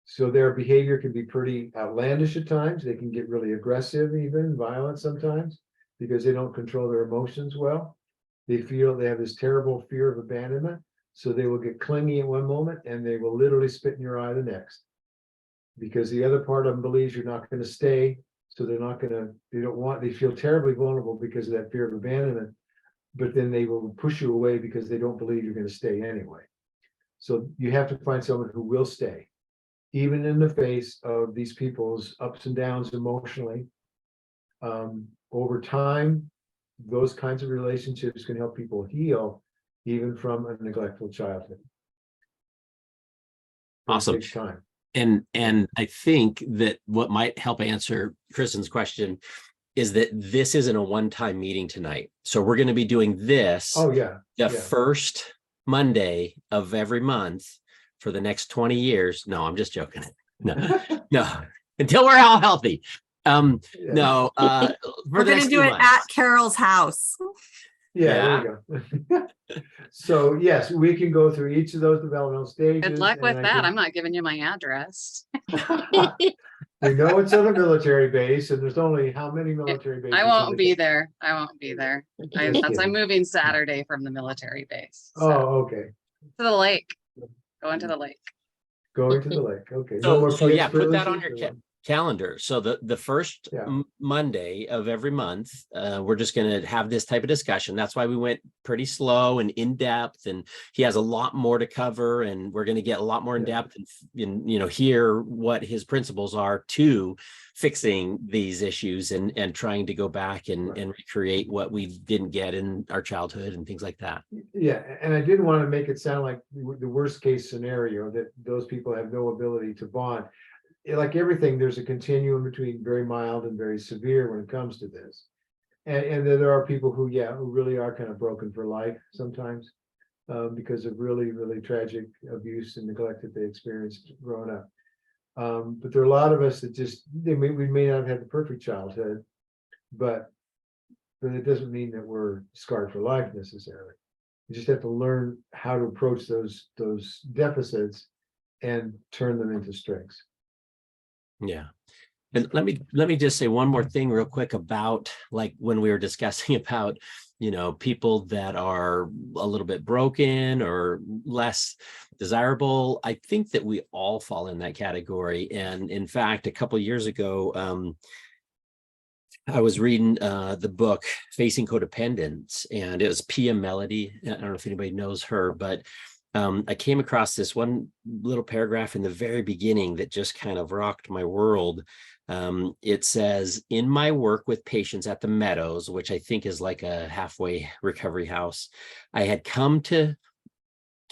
So their behavior can be pretty outlandish at times. They can get really aggressive, even violent sometimes, because they don't control their emotions well. They feel they have this terrible fear of abandonment. So they will get clingy at one moment and they will literally spit in your eye the next. Because the other part of them believes you're not going to stay. So they feel terribly vulnerable because of that fear of abandonment. But then they will push you away because they don't believe you're going to stay anyway. So you have to find someone who will stay, even in the face of these people's ups and downs emotionally. Over time, those kinds of relationships can help people heal, even from a neglectful childhood. But Awesome. It takes time. And I think that what might help answer Kristen's question is that this isn't a one-time meeting tonight. So we're going to be doing this the first Monday of every month for the next 20 years. No, I'm just joking. No, until we're all healthy. We're going to do it at Carol's house. There you go. So yes, we can go through each of those developmental stages. Good luck with that. I'm not giving you my address. We know it's on a military base, and there's only how many military bases? I won't be there. I'm moving Saturday from the military base. So. Oh, okay. To the lake. Going to the lake. Going to the lake. Okay. So yeah, put that on your calendar. So the first Yeah. Monday of every month, we're just going to have this type of discussion. That's why we went pretty slow and in depth, and he has a lot more to cover, and we're going to get a lot more in depth and hear what his principles are to fixing these issues and trying to go back and recreate what we didn't get in our childhood and things like that. Yeah, and I didn't want to make it sound like the worst case scenario that those people have no ability to bond. Like everything, there's a continuum between very mild and very severe when it comes to this. And there are people who really are kind of broken for life sometimes, because of really, really tragic abuse and neglect that they experienced growing up. But there are a lot of us that we may not have had the perfect childhood, but it doesn't mean that we're scarred for life necessarily. You just have to learn how to approach those deficits and turn them into strengths. Yeah. And let me just say one more thing real quick about, like, when we were discussing about, people that are a little bit broken or less desirable. I think that we all fall in that category. And in fact, a couple of years ago, I was reading the book Facing Codependence, and it was Pia Melody. I don't know if anybody knows her, but I came across this one little paragraph in the very beginning that just kind of rocked my world. It says, in my work with patients at the Meadows, which I think is like a halfway recovery house, I had come to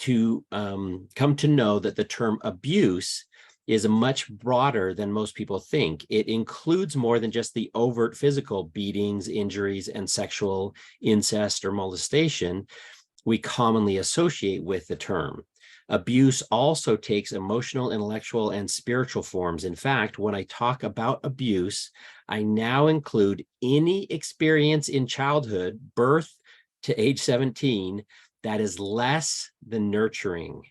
know that the term abuse is much broader than most people think. It includes more than just the overt physical beatings, injuries, and sexual incest or molestation we commonly associate with the term. Abuse also takes emotional, intellectual, and spiritual forms. In fact, when I talk about abuse, I now include any experience in childhood, birth to age 17, that is less than nurturing.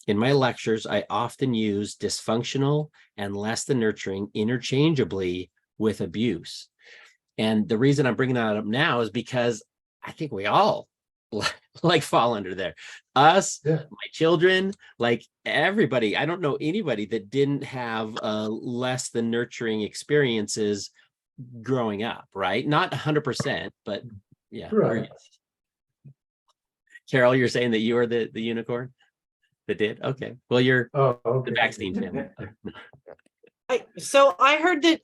In my lectures, I often use dysfunctional and less than nurturing interchangeably with abuse. And the reason I'm bringing that up now is because I think we all like fall under there. Us, my children, like everybody. I don't know anybody that didn't have less than nurturing experiences growing up, right? Not 100%, but yeah. Right. Carol, you're saying that you are the unicorn that did? Okay. Well, you're okay. the vaccine family. So I heard that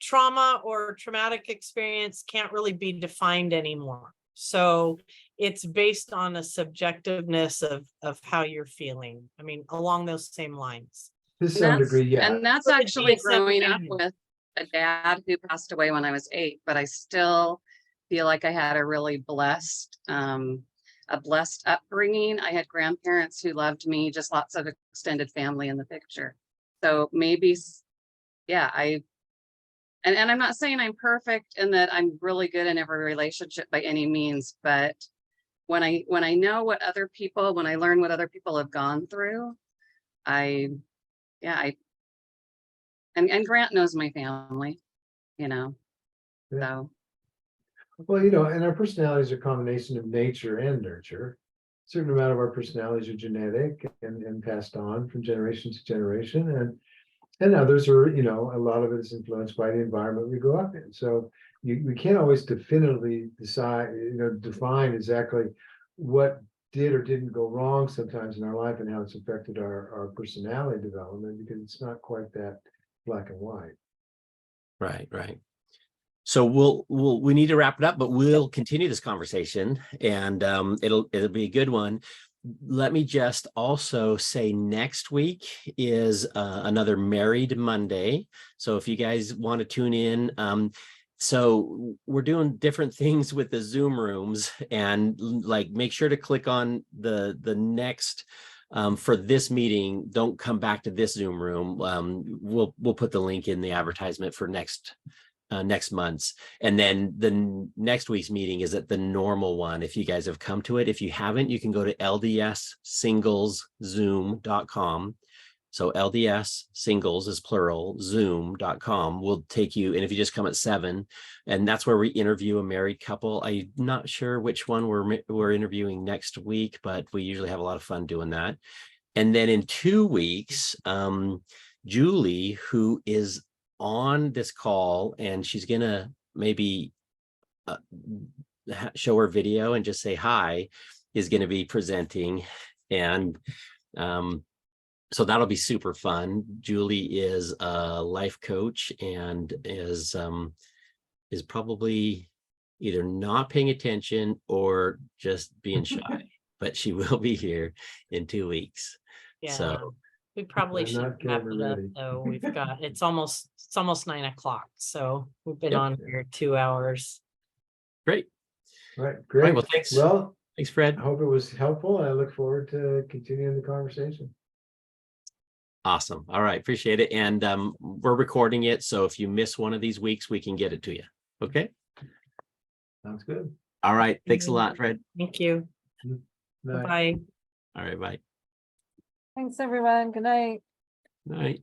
trauma or traumatic experience can't really be defined anymore. So it's based on a subjectiveness of how you're feeling. I mean, along those same lines. To some degree, yeah. And that's So the actually growing up DSM with a dad who passed away when I was 8, but I still feel like I had a really blessed upbringing. I had grandparents who loved me, just lots of extended family in the picture. So maybe, yeah, and I'm not saying I'm perfect and that I'm really good in every relationship by any means, but when I know what other people, when I learn what other people have gone through, and Grant knows my family, Yeah. so. Well, and our personalities are a combination of nature and nurture. A certain amount of our personalities are genetic and passed on from generation to generation, and others are, a lot of it is influenced by the environment we grow up in. So we can't always definitively define exactly what did or didn't go wrong sometimes in our life and how it's affected our personality development, because it's not quite that black and white. Right. So we need to wrap it up, but we'll continue this conversation, and it'll be a good one. Let me just also say next week is another Married Monday. So if you guys want to tune in, so we're doing different things with the Zoom rooms, and like make sure to click on the next for this meeting. Don't come back to this Zoom room. We'll put the link in the advertisement for next month's, and then the next week's meeting is at the normal one. If you guys have come to it, if you haven't, you can go to ldssingleszoom.com. So LDS singles is plural, zoom.com will take you. And if you just come at 7, and that's where we interview a married couple. I'm not sure which one we're interviewing next week, but we usually have a lot of fun doing that. And then in 2 weeks, Julie, who is on this call, and she's gonna maybe show her video and just say hi, is going to be presenting, and so that'll be super fun. Julie is a life coach and is probably either not paying attention or just being shy, but she will be here in 2 weeks. Yeah. So we probably I'm should not wrap camera it up, ready. though. We've got it's almost 9:00, so we've been Yep. on here 2 hours. great. Right, All great. right, well, thanks. Thanks, Fred. I hope it was helpful. I look forward to continuing the conversation. Awesome. All right. Appreciate it. And we're recording it, so if you miss one of these weeks, we can get it to you. Okay. Sounds good. All right. Thanks a lot, Fred. Thank you. Night. Bye. All right. Bye. Thanks, everyone. Good night. Right.